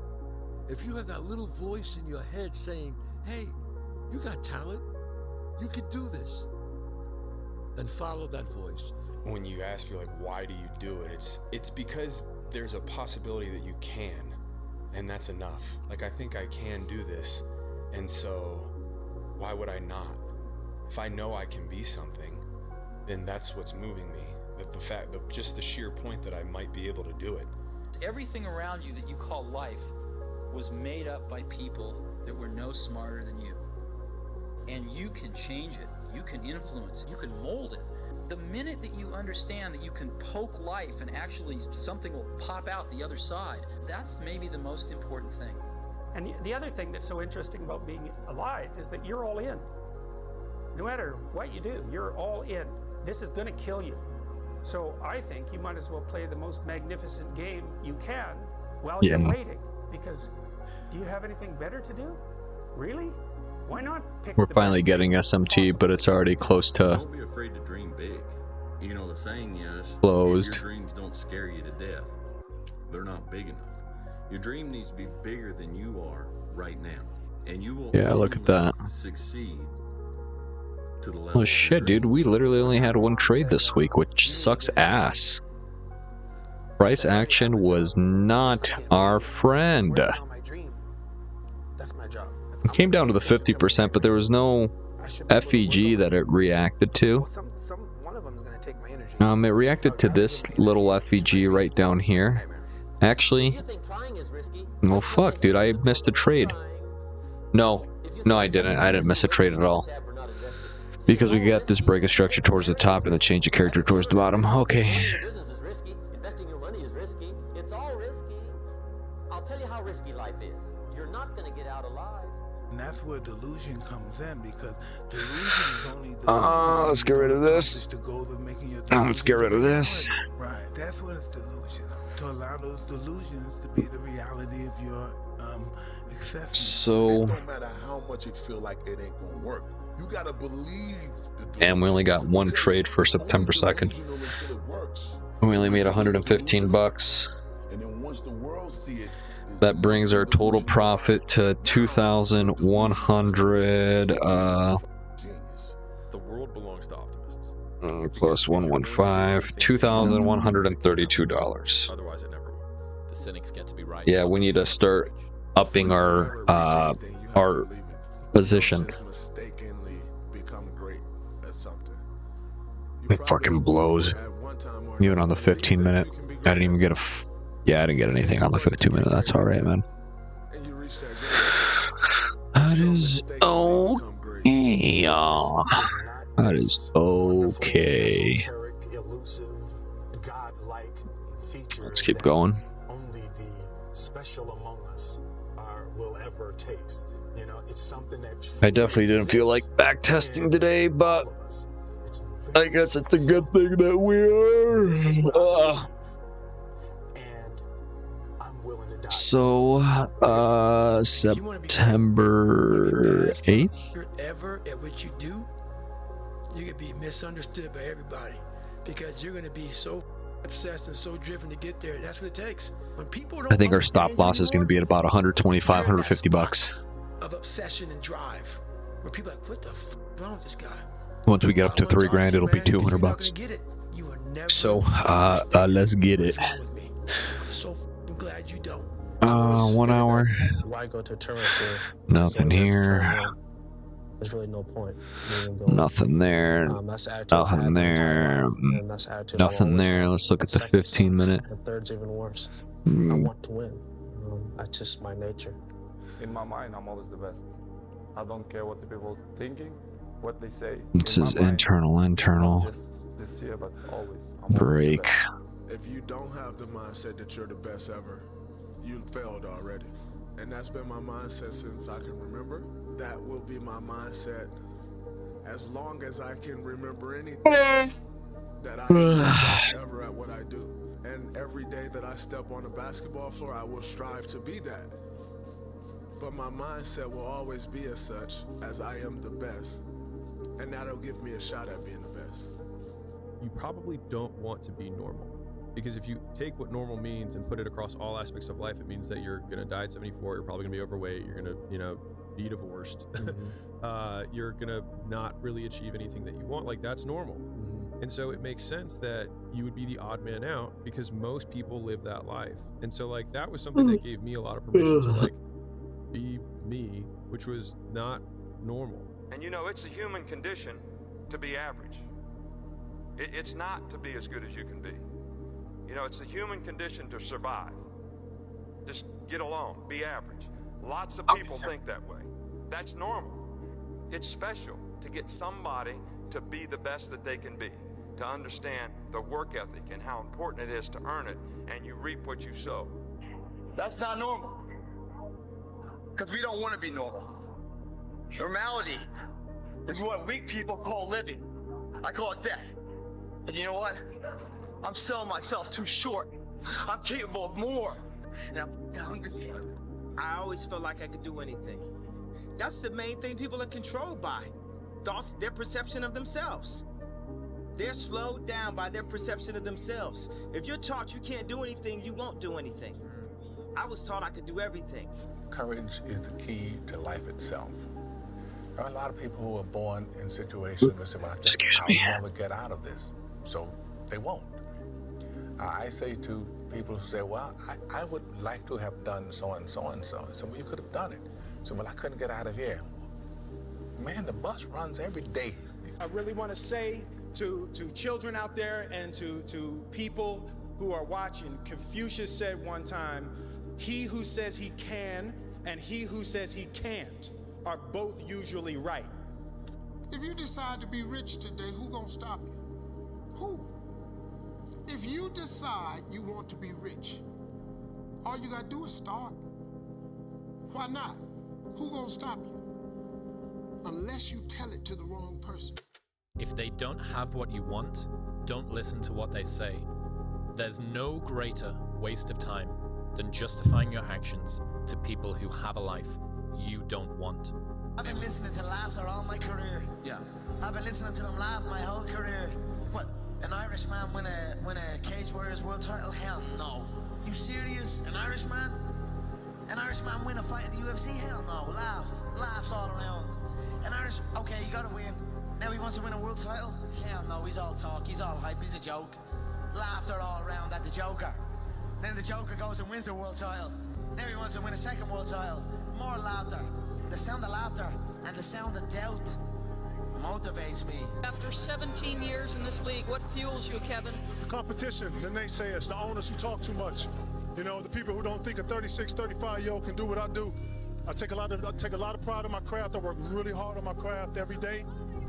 if you have that little voice in your head saying, hey, you got talent, you could do this, then follow that voice. When you ask me, like, why do you do it? It's because there's a possibility that you can, and that's enough. Like, I think I can do this, and so why would I not? If I know I can be something, then that's what's moving me. Just the sheer point that I might be able to do it. Everything around you that you call life was made up by people that were no smarter than you. And you can change it, you can influence it, you can mold it. The minute that you understand that you can poke life and actually something will pop out the other side, that's maybe the most important thing. And the other thing that's so interesting about being alive is that you're all in. No matter what you do, you're all in. This is going to kill you. So I think you might as well play the most magnificent game you can while you're waiting. Because do you have anything better to do? Really? Why not pick We're the finally best getting SMT, but it's already close to Don't be afraid to dream big. You know, the saying is, closed. Your dreams don't scare you to death. They're not big enough. Your dream needs to be bigger than you are right now. And you will look at that. succeed to the level. Oh shit, dude, we literally only had one trade this week, which sucks ass. Price action was not our friend. That's my job. It came down to the 50%, but there was no FEG that it reacted to. One of them is gonna take my energy. It reacted to this little FEG right down here. Actually, well, fuck, dude, I missed a trade. No, I didn't. I didn't miss a trade at all. Because we got this break of structure towards the top and the change of character towards the bottom. Okay. Business is risky. Investing your money is risky. It's all risky. I'll tell you how risky life is. You're not going to get out alive. And that's where delusion comes in, because delusion is only the let's get rid of this. Let's get rid of this. Right. That's what it's delusion. To allow those delusions to be the reality of your assessment. So, no matter how much it feel like it ain't gonna work, you gotta believe. And we only got one trade for September 2nd. We only made 115 bucks. And then once the world see it, that brings our total profit to 2,100. The world belongs to optimists. Plus 115, $2,132. Otherwise, it never will. The cynics get to be right. Yeah, we need to start upping our position. It fucking blows. Even on the 15-minute, I didn't even get yeah, I didn't get anything on the 15-minute. That's all right, man. That is okay. That is okay. Let's keep going. Only the special among us will ever taste. You know, it's something that I definitely didn't feel like backtesting today, but I guess it's a good thing that we are. So, September 8th? You're ever at what you do, you're gonna be misunderstood by everybody because you're gonna be so obsessed and so driven to get there. That's what it takes. When people don't I think our stop loss is going to be at about 125, 150 bucks. Of obsession and drive, where people are like, what the f wrong with this guy? Once we get up to 3 grand, it'll be 200 bucks. So, let's get it. I'm so glad you don't. 1 hour. Why go to a tournament? Nothing here. There's really no point. Nothing there. Nothing there. Nothing there. Let's look at the 15-minute. The third's even worse. I want to win. That's just my nature. In my mind, I'm always the best. I don't care what the people thinking, what they say. This is internal. Just this year, but always. Break. If you don't have the mindset that you're the best ever, you failed already. And that's been my mindset since I can remember. That will be my mindset as long as I can remember anything. That I am the best ever at what I do. And every day that I step on the basketball floor, I will strive to be that. But my mindset will always be as such, as I am the best. And that'll give me a shot at being the best. You probably don't want to be normal. Because if you take what normal means and put it across all aspects of life, it means that you're going to die at 74, you're probably going to be overweight, you're going to, be divorced. You're going to not really achieve anything that you want. Like, that's normal. And so it makes sense that you would be the odd man out because most people live that life. And so, like, that was something that gave me a lot of permission to, like, be me, which was not normal. And it's a human condition to be average. It's not to be as good as you can be. It's a human condition to survive. Just get along, be average. Lots of people think that way. That's normal. It's special to get somebody to be the best that they can be, to understand the work ethic and how important it is to earn it, and you reap what you sow. That's not normal. Because we don't want to be normal. Normality is what weak people call living. I call it death. And you know what? I'm selling myself too short. I'm capable of more. And I'm hungry for it. I always felt like I could do anything. That's the main thing people are controlled by. Thoughts, their perception of themselves. They're slowed down by their perception of themselves. If you're taught you can't do anything, you won't do anything. I was taught I could do everything. Courage is the key to life itself. There are a lot of people who are born in situations that say, well, I'll never get out of this. So they won't. I say to people who say, well, I would like to have done so and so and so. So, well, you could have done it. So, well, I couldn't get out of here. Man, the bus runs every day. I really want to say to children out there and to people who are watching, Confucius said one time, he who says he can and he who says he can't are both usually right. If you decide to be rich today, who gonna stop you? Who? If you decide you want to be rich, all you gotta do is start. Why not? Who gonna stop you? Unless you tell it to the wrong person. If they don't have what you want, don't listen to what they say. There's no greater waste of time than justifying your actions to people who have a life you don't want. I've been listening to laughter all my career. Yeah. I've been listening to them laugh my whole career. But an Irishman win a Cage Warriors world title? Hell no. You serious? An Irishman? An Irishman win a fight in the UFC? Hell no. Laughs all around. Okay, you gotta win. Now he wants to win a world title? Hell no, he's all talk, he's all hype, he's a joke. Laughter all around at the Joker. Then the Joker goes and wins the world title. Now he wants to win a second world title. More laughter. The sound of laughter and the sound of doubt motivates me. After 17 years in this league, what fuels you, Kevin? Competition, the naysayers, the owners who talk too much. You know, the people who don't think a 36, 35-year-old can do what I do. I take a lot of pride in my craft. I work really hard on my craft every day.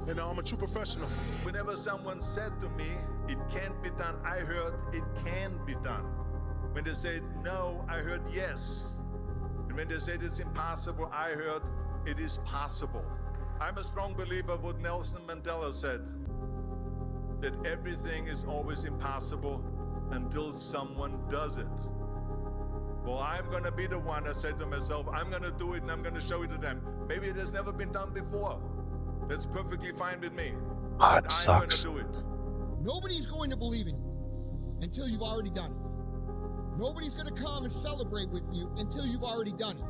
You know, I'm a true professional. Whenever someone said to me, it can't be done, I heard it can be done. When they said no, I heard yes. And when they said it's impossible, I heard it is possible. I'm a strong believer of what Nelson Mandela said, that everything is always impossible until someone does it. Well, I'm going to be the one, I said to myself, I'm going to do it and I'm going to show it to them. Maybe it has never been done before. That's perfectly fine with me. That sucks. I'm going to do it. Nobody's going to believe in you until you've already done it. Nobody's going to come and celebrate with you until you've already done it.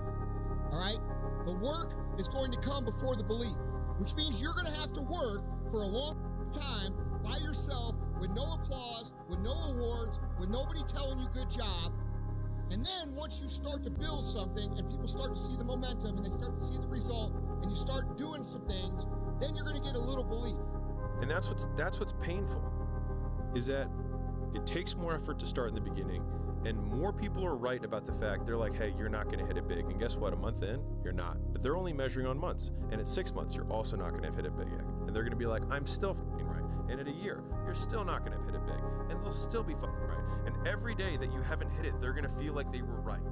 All right? The work is going to come before the belief, which means you're going to have to work for a long time by yourself with no applause, with no awards, with nobody telling you good job. And then once you start to build something and people start to see the momentum and they start to see the result and you start doing some things, then you're going to get a little belief. And that's what's painful, is that it takes more effort to start in the beginning, and more people are right about the fact, they're like, hey, you're not going to hit it big. And guess what? A month in, you're not. But they're only measuring on months. And at 6 months, you're also not going to have hit it big yet. And they're going to be like, I'm still fucking right. And at a year, you're still not going to have hit it big. And they'll still be fucking right. And every day that you haven't hit it, they're going to feel like they were right.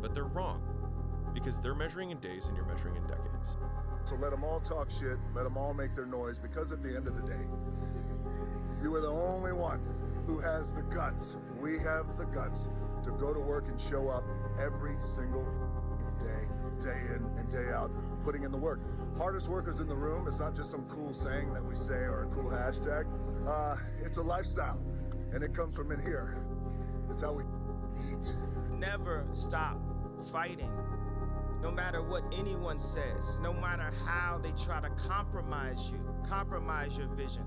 But they're wrong, because they're measuring in days and you're measuring in decades. So let them all talk shit, let them all make their noise, because at the end of the day, you are the only one who has the guts. We have the guts to go to work and show up every single day in and day out, putting in the work. Hardest workers in the room, it's not just some cool saying that we say or a cool hashtag. It's a lifestyle, and it comes from in here. It's how we eat. Never stop fighting. No matter what anyone says, no matter how they try to compromise you, compromise your vision.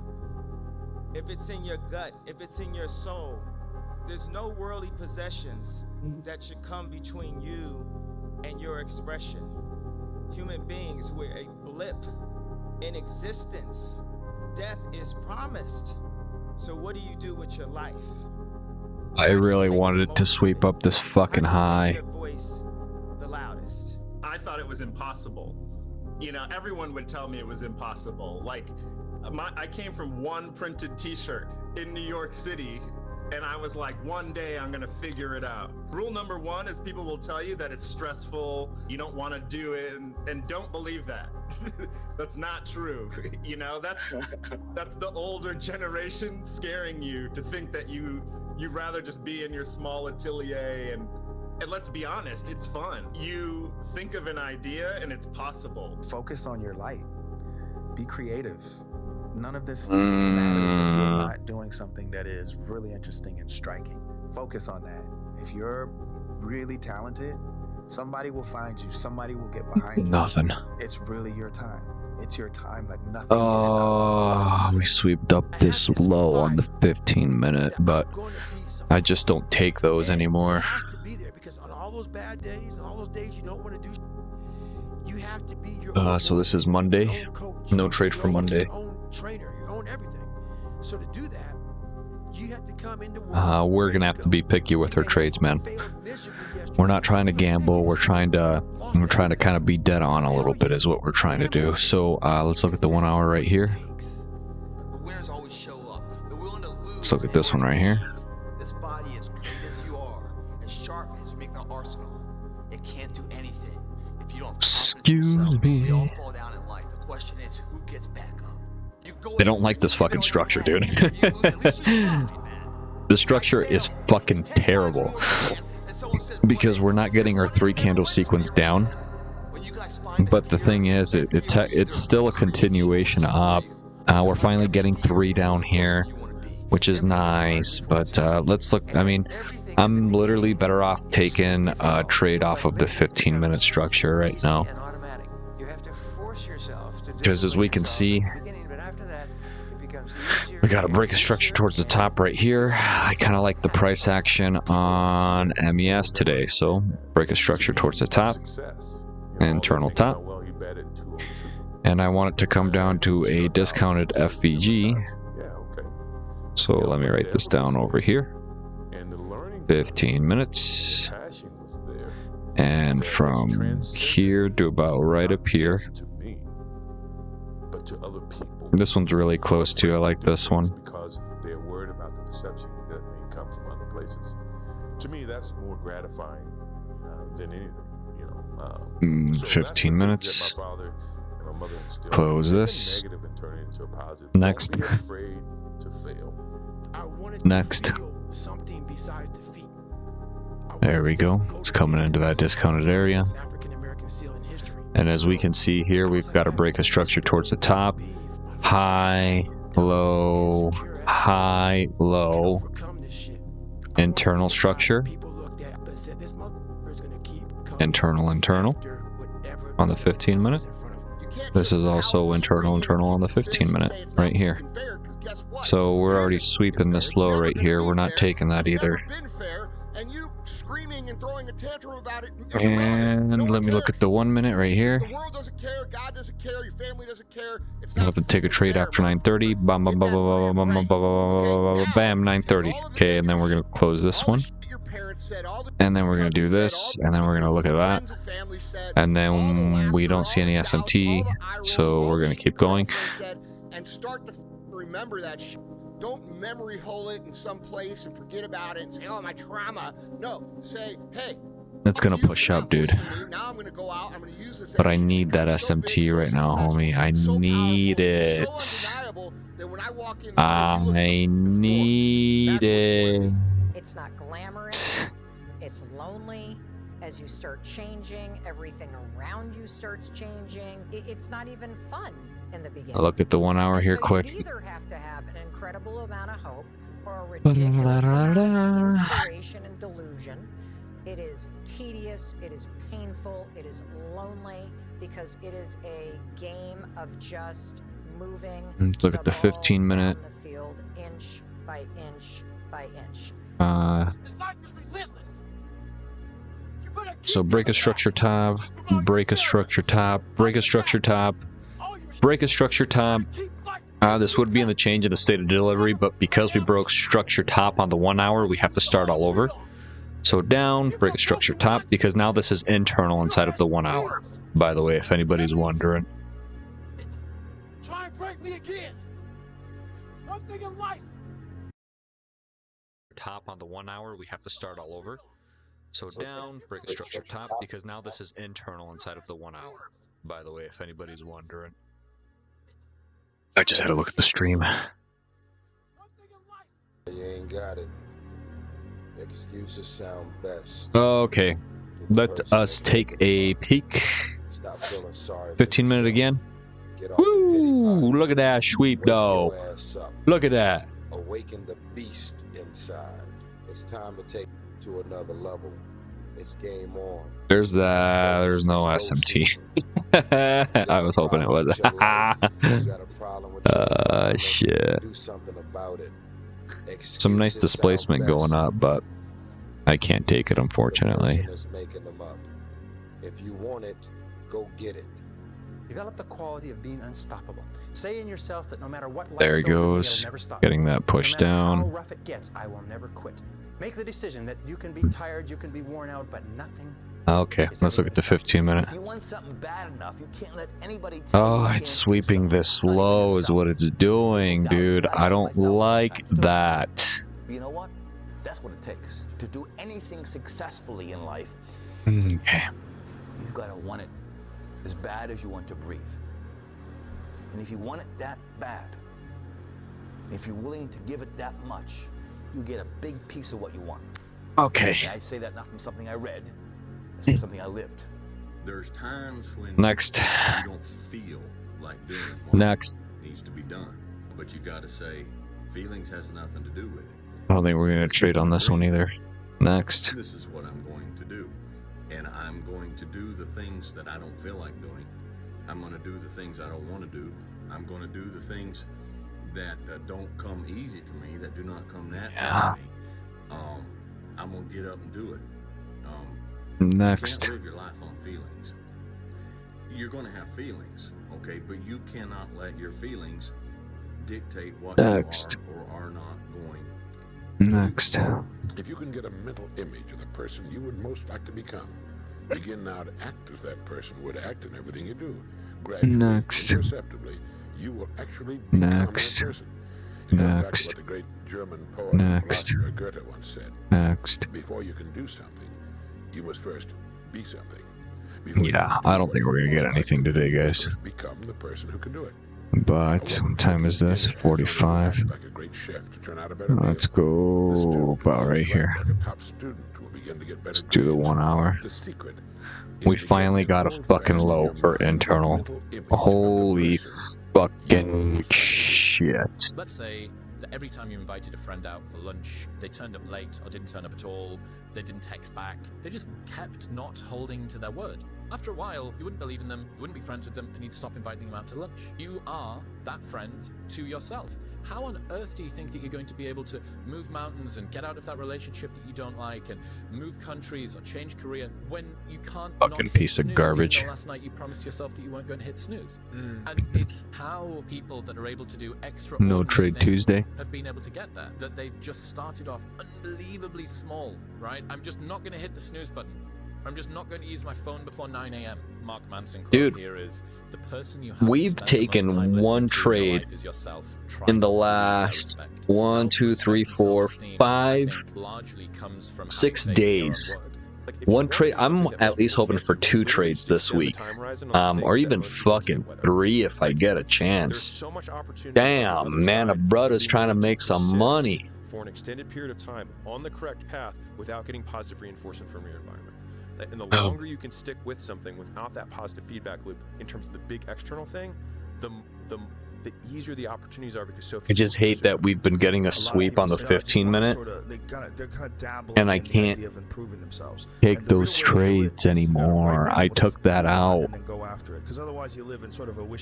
If it's in your gut, if it's in your soul, there's no worldly possessions that should come between you and your expression. Human beings, we're a blip in existence. Death is promised. So what do you do with your life? I really wanted to sweep up this fucking high. Your voice the loudest. I thought it was impossible. You know, everyone would tell me it was impossible. Like, I came from one printed t-shirt in New York City, and I was like, one day I'm gonna figure it out. Rule number one is people will tell you that it's stressful, you don't wanna do it, and don't believe that. That's not true. You know, that's the older generation scaring you to think that you'd rather just be in your small atelier and let's be honest, it's fun. You think of an idea and it's possible. Focus on your light. Be creative. None of this matters if you're not doing something that is really interesting and striking. Focus on that. If you're really talented, somebody will find you. Somebody will get behind you. Nothing. It's really your time. It's your time like nothing. Oh, we swept up this low on the 15-minute, but I just don't take those anymore. Be there, because on all those bad days and all those days you don't want to do, You have to be your So this is Monday. No trade for Monday. your own trainer, your own everything. So to do that, you have to come into work. We're gonna have to be picky with our trades, man. We're not trying to gamble. We're trying to kind of be dead on a little bit is what we're trying to do. So let's look at the 1 hour right here. Let's look at this one right here. This body is great as you are, as sharp as you make the arsenal. It can't do anything if you don't have confidence in yourself. We all fall down in life. The question is, who gets back up? They don't like this fucking structure, dude. The structure is fucking terrible because we're not getting our 3 candle sequence down. But the thing is, it's still a continuation up. We're finally getting 3 down here, which is nice. But let's look. I mean, I'm literally better off taking a trade off of the 15-minute structure right now. Because as we can see, we got to break a structure towards the top right here. I kind of like the price action on MES today. So break a structure towards the top, internal top. And I want it to come down to a discounted FVG. So let me write this down over here. 15 minutes. And from here to about right up here. This one's really close too. I like this one. Because they're worried about the perception that may come from other places. To me, that's more gratifying than anything, you know. 15 minutes. Close this. Next. Next. There we go. It's coming into that discounted area. And as we can see here, we've got to break a structure towards the top. High, low, high, low. Internal structure. Internal, internal. On the 15 minute. This is also internal, internal on the 15 minute right here. So we're already sweeping this low right here. We're not taking that either. And let me look at the 1 minute right here. I'll have to take a trade after 9:30. Bam, bam, bam, bam, bam, bam, bam, bam, 9:30. Okay, and then we're gonna close this one. And then we're gonna do this, and then we're gonna look at that. And then we don't see any SMT, so we're gonna keep going. And start to remember that shit. Don't memory hole it in some place and forget about it and say, oh, my trauma. No, say, hey. It's gonna push up, dude. But I need that SMT right now, homie. I need it. I need it. It's not glamorous. It's lonely. As you start changing, everything around you starts changing. It's not even fun in the beginning. I'll look at the 1 hour here quick. You either have to have an incredible amount of hope or a ridiculous amount of inspiration and delusion. It is tedious, it is painful, it is lonely, because it is a game of just moving. Let's look at the 15 minute. The field inch by inch by inch. So break a structure top, break a structure top, break a structure top, break a structure top. This would be in the change in the state of delivery, but because we broke structure top on the 1 hour, we have to start all over. So down, break a structure top, because now this is internal inside of the 1 hour. By the way, if anybody's wondering. Try and break me again. One thing in life. Top on the 1 hour, we have to start all over. So down, break a structure top, because now this is internal inside of the 1 hour. By the way, if anybody's wondering. I just had to look at the stream. You ain't got it. Excuses sound best. Okay, let us take a peek. 15 minute again. Woo! Look at that sweep, though. Look at that. Awaken the beast inside. It's time to take it to another level. It's game on. There's that. There's no SMT. I was hoping it was. Shit. Some nice displacement going up, but I can't take it, unfortunately. If you want it, go get it. Develop the quality of being unstoppable. Say in yourself that no matter what life There he throws at me, goes. it'll never stop. Getting that pushed No matter down. how rough it gets, I will never quit. Make the decision that you can be tired, you can be worn out, but nothing. Okay, let's look at the 15-minute. If you want something bad enough, you can't let anybody Oh, it's sweeping this low is what it's doing, dude. I don't like that. You know what? That's what it takes. To do anything successfully in life, Okay. you've got to want it as bad as you want to breathe. And if you want it that bad, if you're willing to give it that much, you get a big piece of what you want. Okay. And I say that not from something I read, it's from something I lived. There's times when Next. you don't feel like doing what Next. needs to be done, but you got to say feelings has nothing to do with it. I don't think we're going to trade on this one either. Next. This is what I'm going to do, and I'm going to do the things that I don't feel like doing. I'm going to do the things I don't want to do. I'm going to do the things that don't come easy to me, that do not come naturally to me. I'm going to get up and do it. Next. You can't live your life on feelings. You're going to have feelings, okay, but you cannot let your feelings dictate what Next. you are or are not going. Next. If you can get a mental image of the person you would most like to become, begin now to act as that person would act in everything you do. Gradually, Next. imperceptibly, you will actually become that person. It goes back to what the great German poet and philosopher Goethe once said. Next. Before you can do something, you must first be something. Yeah, I don't think we're going to get anything today, guys. Become the person who can do it. But what time is this? 45. Like a great chef to turn out a better Let's go about right here. like a top student will begin to get better. Let's do the 1 hour. The secret We finally got a fucking low for internal. Holy fucking shit. Let's say that every time you invited a friend out for lunch, they turned up late or didn't turn up at all, they didn't text back, they just kept not holding to their word. After a while, you wouldn't believe in them, you wouldn't be friends with them, and you'd stop inviting them out to lunch. You are that friend to yourself. How on earth do you think that you're going to be able to move mountains and get out of that relationship that you don't like and move countries or change career when you can't Fucking piece of garbage. Even though last night you promised yourself that you weren't going to hit snooze. And it's how people that are able to do extra No Trade Tuesday. have been able to get there. That they've just started off unbelievably small, right? I'm just not going to hit the snooze button. I'm just not going to use my phone before 9 a.m. Mark Manson quote Dude, here is, the person you have we've taken one trade in the last 1, 2, 3, 4, 5, 6 days. One trade. I'm at least hoping for 2 trades this week, or even fucking 3 if I get a chance. Damn, man, a brother's trying to make some money. For an extended period of time on the correct path without getting positive reinforcement from your environment. And the longer you can stick with something without that positive feedback loop in terms of the big external thing, the easier the opportunities are, because so few I just hate that we've been getting a sweep on the 15-minute, and I can't take those trades anymore. I took that out.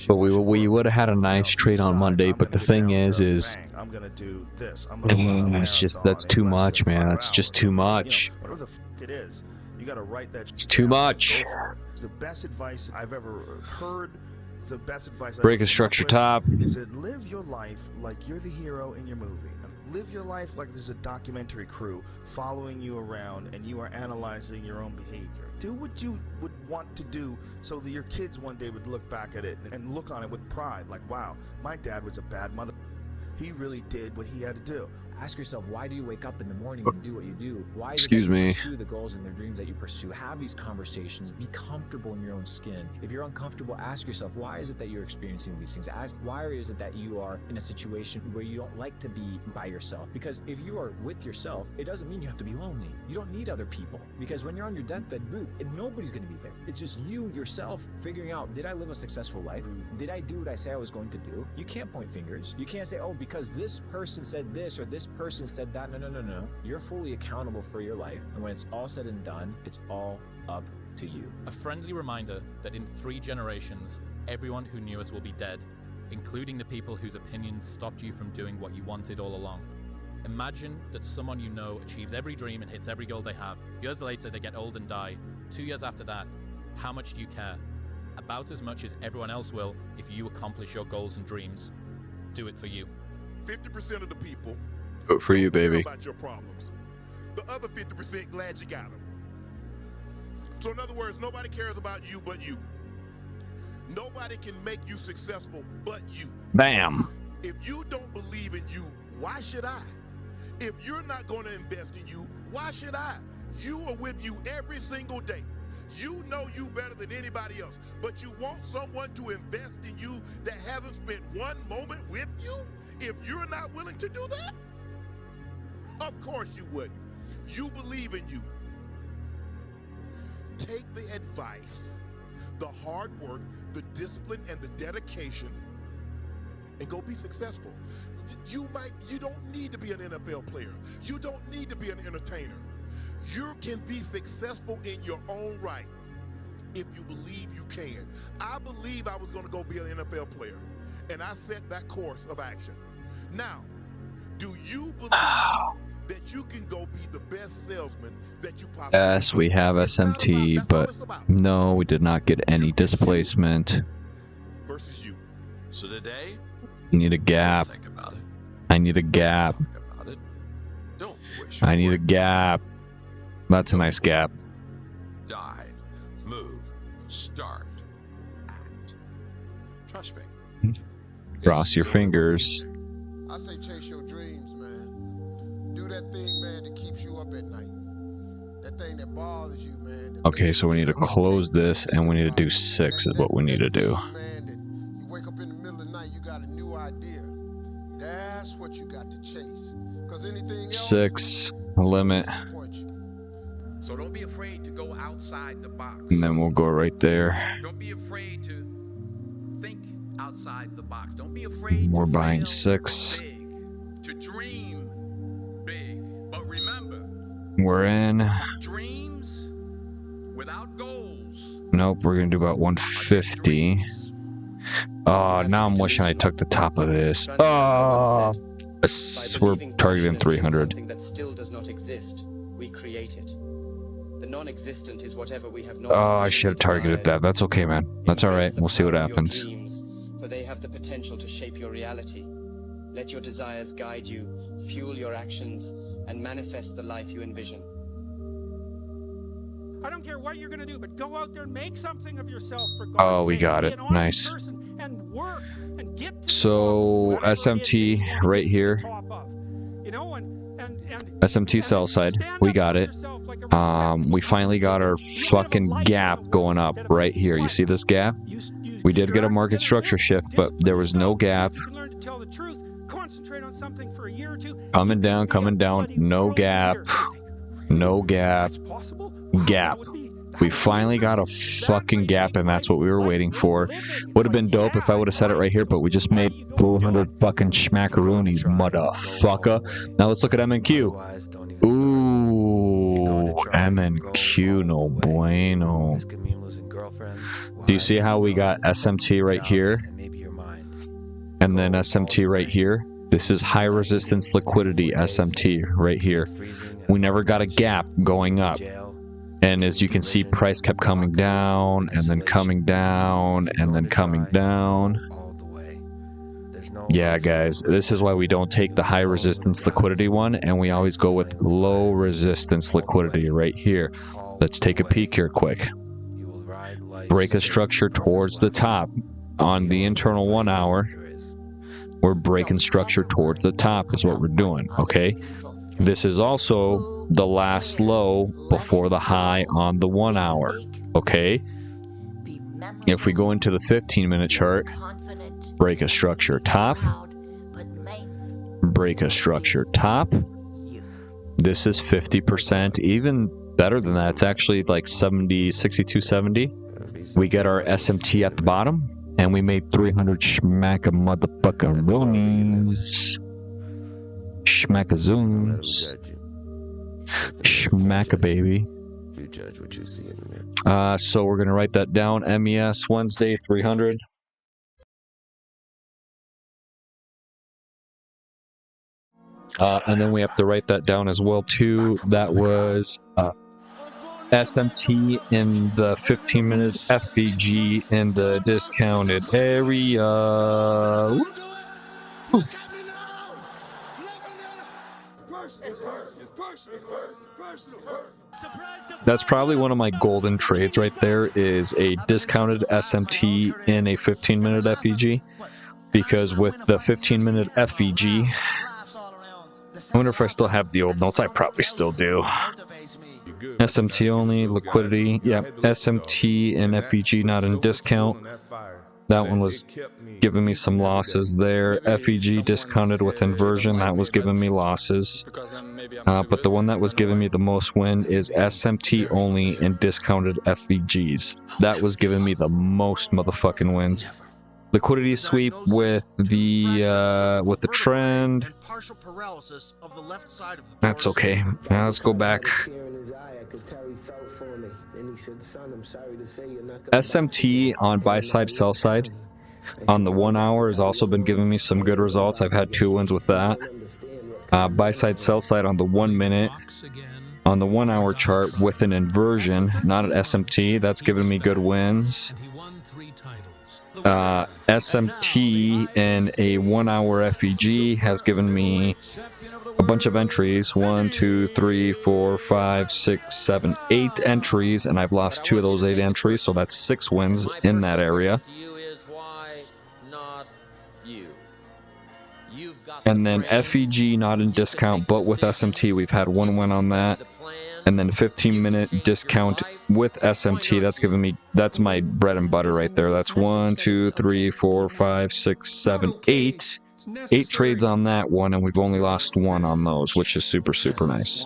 But we would have had a nice trade on Monday, but the thing is it's just, that's too much, man. That's just too much. Whatever the fuck it is, you got to write that. It's too much. It's the best advice I've ever heard. It's the best advice. Break a structure top. Is it live your life like you're the hero in your movie. Live your life like there's a documentary crew following you around and you are analyzing your own behavior. Do what you would want to do so that your kids one day would look back at it and look on it with pride. Like, wow, my dad was a bad mother. He really did what he had to do. Ask yourself, why do you wake up in the morning and do what you do? Why is Excuse it that you me. pursue the goals and the dreams that you pursue? Have these conversations. Be comfortable in your own skin. If you're uncomfortable, ask yourself, why is it that you're experiencing these things? Ask, why is it that you are in a situation where you don't like to be by yourself? Because if you are with yourself, it doesn't mean you have to be lonely. You don't need other people. Because when you're on your deathbed, nobody's going to be there. It's just you, yourself, figuring out, did I live a successful life? Did I do what I say I was going to do? You can't point fingers. You can't say, oh, because this person said this or this person said that. No. You're fully accountable for your life. And when it's all said and done, it's all up to you. A friendly reminder that in 3 generations, everyone who knew us will be dead, including the people whose opinions stopped you from doing what you wanted all along. Imagine that someone you know achieves every dream and hits every goal they have. Years later, they get old and die. 2 years after that, how much do you care? about as much as everyone else will if you accomplish your goals and dreams. Do it for you. 50% of the people Vote for you, care baby. about your problems. The other 50% glad you got them. So in other words, nobody cares about you but you. Nobody can make you successful but you. Bam. If you don't believe in you, why should I? If you're not going to invest in you, why should I? You are with you every single day. You know you better than anybody else, but you want someone to invest in you that hasn't spent one moment with you? If you're not willing to do that? Of course you wouldn't. You believe in you. Take the advice, the hard work, the discipline, and the dedication, and go be successful. You don't need to be an NFL player. You don't need to be an entertainer. You can be successful in your own right if you believe you can. I believe I was going to go be an NFL player, and I set that course of action. Now, do you believe that you can go be the best salesman that you possibly can? Yes, we have SMT, but no, we did not get any displacement. Versus you. So today, Need a gap. think about it. I need a gap. Think about it. Don't wish. I need a gap. That's a nice gap. Dive, move, start, act. Trust me. Cross your fingers. I say chase your dreams, man. Do that thing, man, that keeps you up at night. That thing that bothers you, man. Okay, so we need to close this, and we need to do 6 is what we need to do. Man, that you wake up in the middle of the night, you got a new idea. That's what you got to chase. Because anything else 6 limit, So don't be afraid to go outside the box. and then we'll go right there. Don't be afraid to think outside the box. Don't be afraid We're buying 6. to dream big. But remember, We're in. dreams without goals. Nope, we're gonna do about 150. Now I'm wishing I took the top of this. We're targeting 300. Something that still does not exist, we create it. The non-existent is whatever we have not. I should have targeted that. That's okay, man. That's alright. We'll see what happens. Dreams, for they have the potential to shape your reality. Let your desires guide you, fuel your actions, and manifest the life you envision. I don't care what you're going to do, but go out there and make something of yourself for God's Oh, we sake. got Be it. an honest Nice. person and work and get So SMT right here. you know, and SMT sell side. We got it. We finally got our fucking gap going up right here. You see this gap? We did get a market structure shift, but there was no gap. learn to tell the truth, concentrate on something for a year or two. Coming down, no gap. No gap. Gap. We finally got a fucking gap, and that's what we were waiting for. Would have been dope if I would have said it right here, but we just made 400 fucking schmackaroonies, motherfucker. Now let's look at M&Q. Ooh, M&Q, no bueno. Do you see how we got SMT right here? And then SMT right here? This is high resistance liquidity SMT right here. We never got a gap going up. And as you can see, price kept coming down, and then coming down, and then coming down. Yeah, guys, this is why we don't take the high resistance liquidity one, and we always go with low resistance liquidity right here. Let's take a peek here quick. Break a structure towards the top. On the internal 1 hour, we're breaking structure towards the top is what we're doing, okay? This is also the last low before the high on the 1 hour, okay? If we go into the 15-minute chart, break a structure top, break a structure top. This is 50%, even better than that. It's actually like 70, 62, 70. We get our SMT at the bottom, and we made 300 schmacka motherfuckeroonies. Schmackazoons. Schmacka baby. You judge what you see in the mirror. So we're gonna write that down. MES Wednesday 300. And then we have to write that down as well too. That was SMT in the 15-minute FVG in the discounted area. Ooh. That's probably one of my golden trades right there, is a discounted SMT in a 15-minute FVG. Because with the 15-minute FVG, I wonder if I still have the old notes. I probably still do. SMT only, liquidity. Yeah, SMT and FVG not in discount. That one was giving me some losses there. FVG discounted with inversion, that was giving me losses. But the one that was giving me the most win is SMT only and discounted FVGs. That was giving me the most motherfucking wins. Liquidity sweep with the trend. That's okay. Now let's go back. SMT on buy side, sell side on the 1 hour has also been giving me some good results. I've had 2 wins with that. Buy side, sell side on the 1 minute on the 1 hour chart with an inversion, not an SMT. That's giving me good wins. SMT and a 1 hour FVG has given me a bunch of entries. 1, 2, 3, 4, 5, 6, 7, 8 entries, and I've lost 2 of those 8 entries, so that's 6 wins in that area. And then FVG not in discount, but with SMT, we've had 1 win on that. And then 15-minute discount with SMT, that's giving me, that's my bread and butter right there. That's 1, 2, 3, 4, 5, 6, 7, 8. 8 trades on that one, and we've only lost 1 on those, which is super, super nice.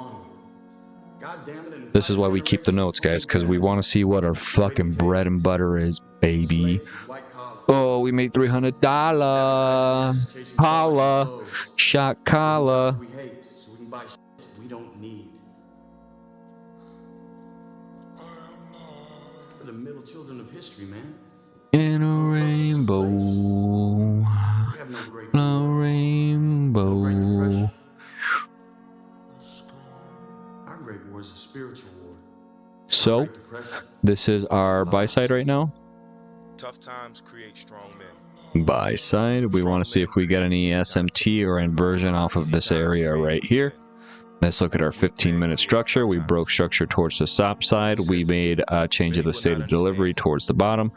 This is why we keep the notes, guys, because we want to see what our fucking bread and butter is, baby. Oh, we made $300. Holla. Shot collar. We don't need. We're the middle children of history, man. In a rainbow. No rainbow. Our great war is a spiritual war. So, this is our buy side right now. Tough times create strong men. Buy side, we want to see if we get any SMT or inversion off of this area right here. Let's look at our 15-minute structure. We broke structure towards the top side. We made a change of the state of delivery towards the bottom.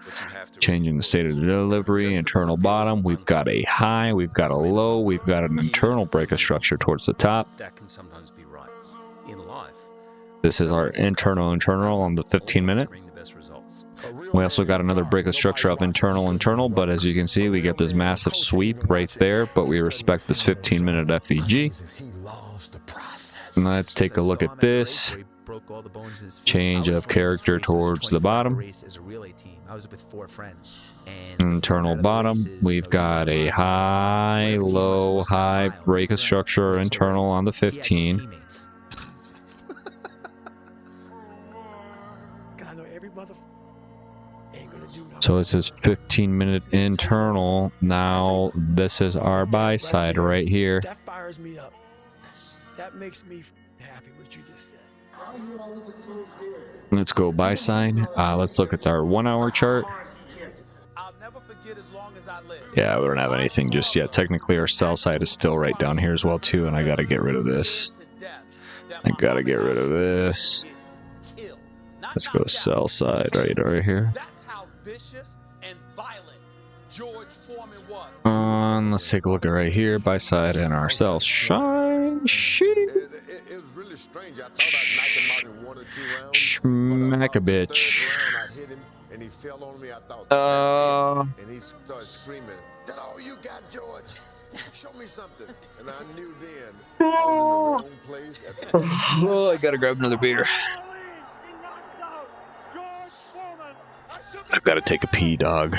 Changing the state of the delivery, internal bottom. We've got a high, we've got a low, we've got an internal break of structure towards the top. That can sometimes be right. In life, this is our internal on the 15-minute. We also got another break of structure of internal, but as you can see, we get this massive sweep right there, but we respect this 15-minute FVG. Let's take a look at this. Change of character towards the bottom. Internal bottom. We've got a high, low, high break of structure internal on the 15. So this is 15-minute internal. Now this is our buy side right here. That fires me up. That makes me happy what you just said. Let's go buy side. Let's look at our 1 hour chart. Yeah, we don't have anything just yet. Technically, our sell side is still right down here as well too, and I gotta get rid of this. I gotta get rid of this. Let's go sell side right here. Let's take a look at right here, buy side, and our sell shine. Shit. Smack a bitch. And he fell on me. I thought, and he started screaming, "That all you got, George? Show me something." And I knew then I was in the wrong place at the Oh, I gotta grab another beer. I've got to take a pee, dog.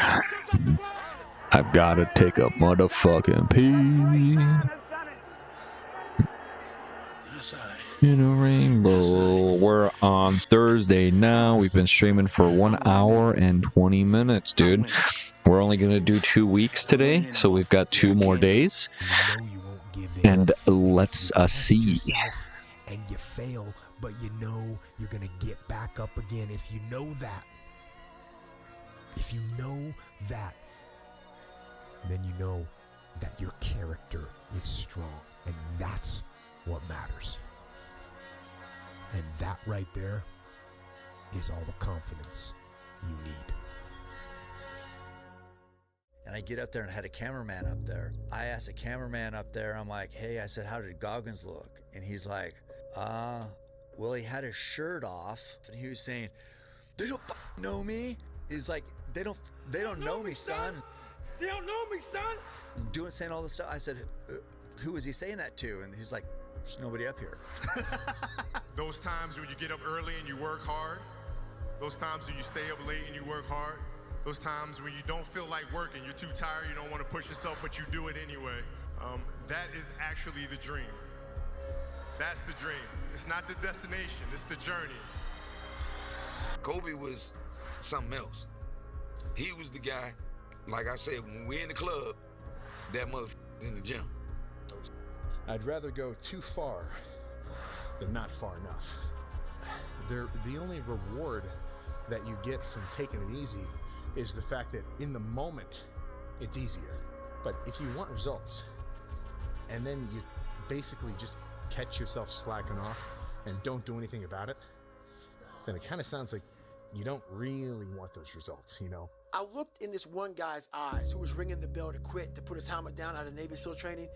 I've got to take a motherfucking pee. In a rainbow. We're on Thursday now. We've been streaming for 1 hour and 20 minutes, dude. We're only going to do 2 weeks today, so we've got 2 more days. And let's see. And you fail, but you know you're going to get back up again. If you know that, then you know that your character is strong, and that's what matters. And that right there is all the confidence you need. And I get up there and I had a cameraman up there. I asked a cameraman up there, I'm like, hey, I said, how did Goggins look? And he's like, well, he had his shirt off. And he was saying, they don't know me. He's like, they don't know me, son. They don't know me, son. Saying all this stuff. I said, who was he saying that to? And he's like, there's nobody up here. Those times when you get up early and you work hard, those times when you stay up late and you work hard, those times when you don't feel like working, you're too tired, you don't want to push yourself, but you do it anyway. That is actually the dream. That's the dream. It's not the destination, it's the journey. Kobe was something else. He was the guy, like I said, when we're in the club, that motherfucker's in the gym. I'd rather go too far than not far enough. The only reward that you get from taking it easy is the fact that in the moment, it's easier. But if you want results, and then you basically just catch yourself slacking off and don't do anything about it, then it kind of sounds like you don't really want those results, you know? I looked in this one guy's eyes who was ringing the bell to quit, to put his helmet down out of Navy SEAL training,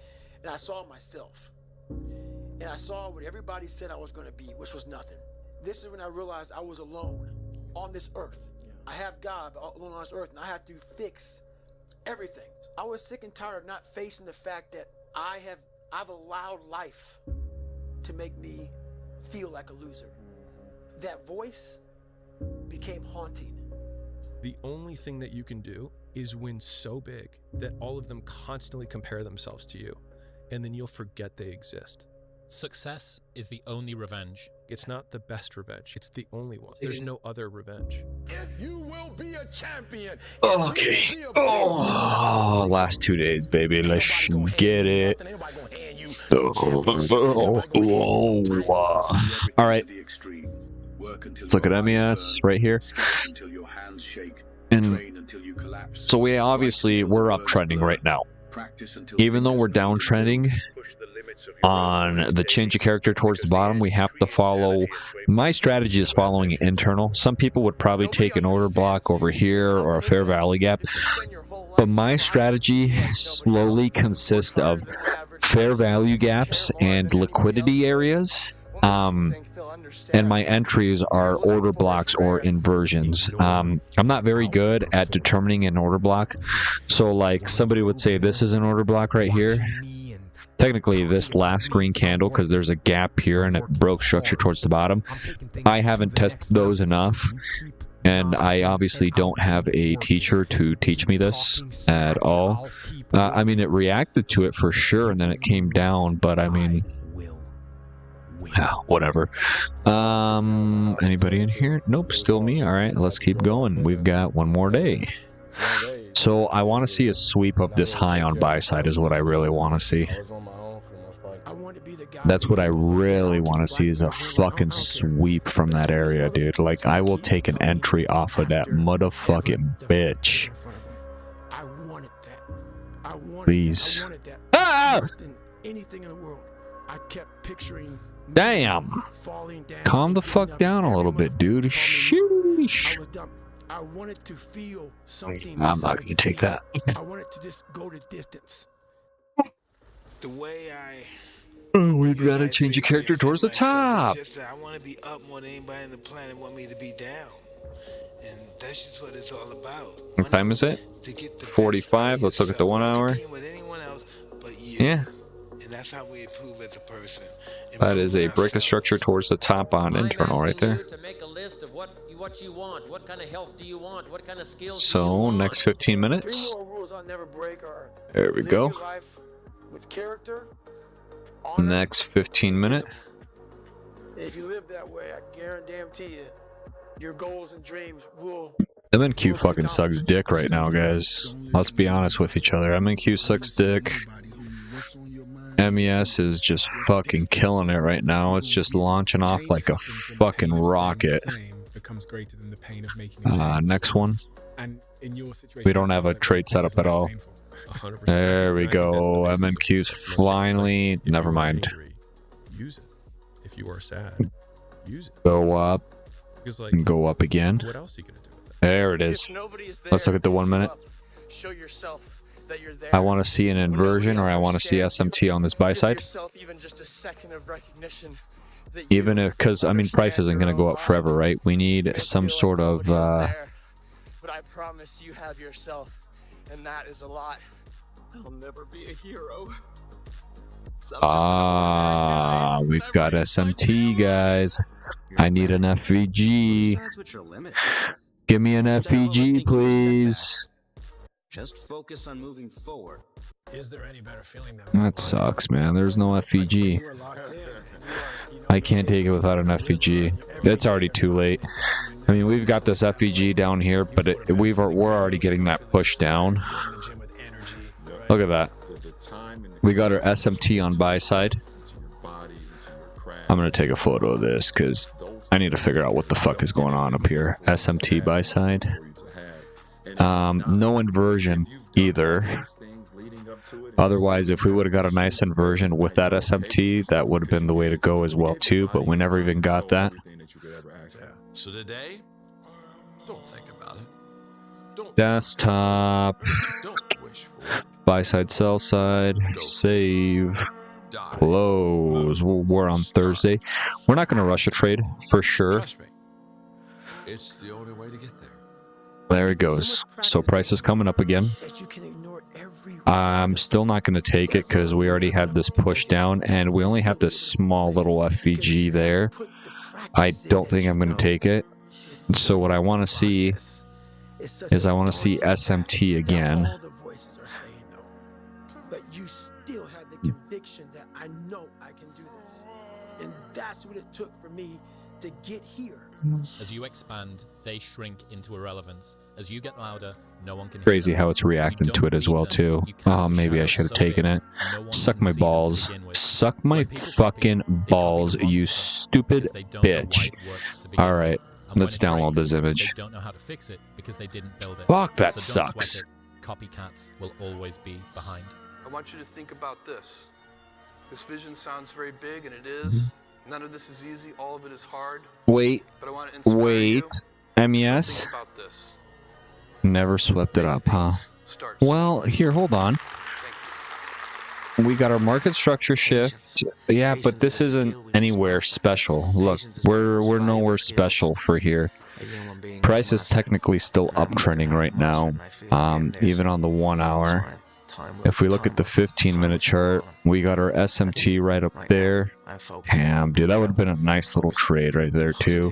and I saw myself. And I saw what everybody said I was going to be, which was nothing. This is when I realized I was alone on this earth. I have God alone on this earth, and I have to fix everything. I was sick and tired of not facing the fact that I've allowed life to make me feel like a loser. That voice became haunting. The only thing that you can do is win so big that all of them constantly compare themselves to you, and then you'll forget they exist. Success is the only revenge. It's not the best revenge. It's the only one. There's no other revenge. You will be a champion. Okay. Oh, last 2 days, baby. Let's get it. All right. Let's look at MES right here. And so we're uptrending right now. Even though we're downtrending on the change of character towards the bottom, we have to follow. My strategy is following internal. Some people would probably take an order block over here or a fair value gap, but my strategy slowly consists of fair value gaps and liquidity areas. And my entries are order blocks or inversions. I'm not very good at determining an order block. So like somebody would say this is an order block right here. Technically this last green candle, because there's a gap here and it broke structure towards the bottom. I haven't tested those enough. And I obviously don't have a teacher to teach me this at all. I mean, it reacted to it for sure, and then it came down, but I mean... whatever. Anybody in here? Nope, still me. All right, let's keep going. We've got one more day. So I want to see a sweep of this high on buy side is what I really want to see. That's what I really want to see, is a fucking sweep from that area, dude. Like, I will take an entry off of that motherfucking bitch. Please. Ah! Anything in the world. I kept picturing. Damn. Calm the fuck down a little bit, dude. Sheesh. I wanted to feel something. I'm not gonna take that. I wanted to just go the distance. The way we've got to change your character towards the top. I want to be up more than anybody on the planet want me to be down. And that's just what it's all about. What time is it? 45. Let's look at the 1 hour. Yeah. And that's how we improve as a person. That is a break of structure towards the top on internal right there. To make a list of what you want, what kind of health do you want, what kind of skills So next 15 minutes. 3 more rules I'll never break are There we go. live your life with character. Next 15 minute. If you live that way, I guarantee you, your goals and dreams will. MNQ fucking sucks dick right now, guys. Let's be honest with each other. MNQ sucks dick. MES is just fucking killing it right now. It's just launching off like a fucking rocket. Next one. We don't have a trade setup at all. There we go. MMQ's finally. Never mind. Use it. If you are sad, use it. Go up. And go up again. What else are you gonna do with it? There it is. Let's look at the 1 minute. Show yourself that you're there. I want to see an inversion, or I want to see SMT on this buy side. Even just a second of recognition. Even if, because I mean, price isn't going to go up forever, right? We need some sort of. But I promise you have yourself, and that is a lot. I'll never be a hero. We've got SMT, guys. I need an FVG. Give me an FVG, please. Just focus on moving forward. Is there any better feeling than That sucks, man. There's no FVG. I can't take it without an FVG. It's already too late. I mean, we've got this FVG down here, but we're already getting that push down. Look at that. We got our SMT on buy side. I'm gonna take a photo of this because I need to figure out what the fuck is going on up here. SMT buy side. No inversion either. Otherwise, if we would have got a nice inversion with that SMT, that would have been the way to go as well too, but we never even got that. So today, don't think about it. Don't Desktop. Don't wish for it. Buy side, sell side, save, close. We're on Thursday. We're not going to rush a trade for sure. Trust me. It's the only way to get there. There it goes. So price is coming up again. I'm still not going to take it because we already have this push down and we only have this small little FVG there. I don't think I'm going to take it. So what I want to see is I want to see SMT again. But you still had the conviction that I know I can do this. And that's what it took for me to get here. As you expand, they shrink into irrelevance. As you get louder, no one can hear Crazy them. how it's reacting to it as well too. Oh, maybe I should have taken it. Suck my balls. Suck my fucking balls, you stupid bitch. Alright, let's download this image. They don't know how to fix it because they didn't build it. Fuck, that So don't sucks. sweat it. Copycats will always be behind. I want you to think about this. This vision sounds very big, and it is. None of this is easy. All of it is hard. Wait, But I want to inspire wait. you. MES? Think about this. Never swept it up, huh? Well, here, hold on. We got our market structure shift. Yeah, but this isn't anywhere special. Look, we're nowhere special for here. Price is technically still uptrending right now, even on the 1 hour. If we look at the 15-minute chart, we got our SMT right up there. Damn, dude, that would have been a nice little trade right there too.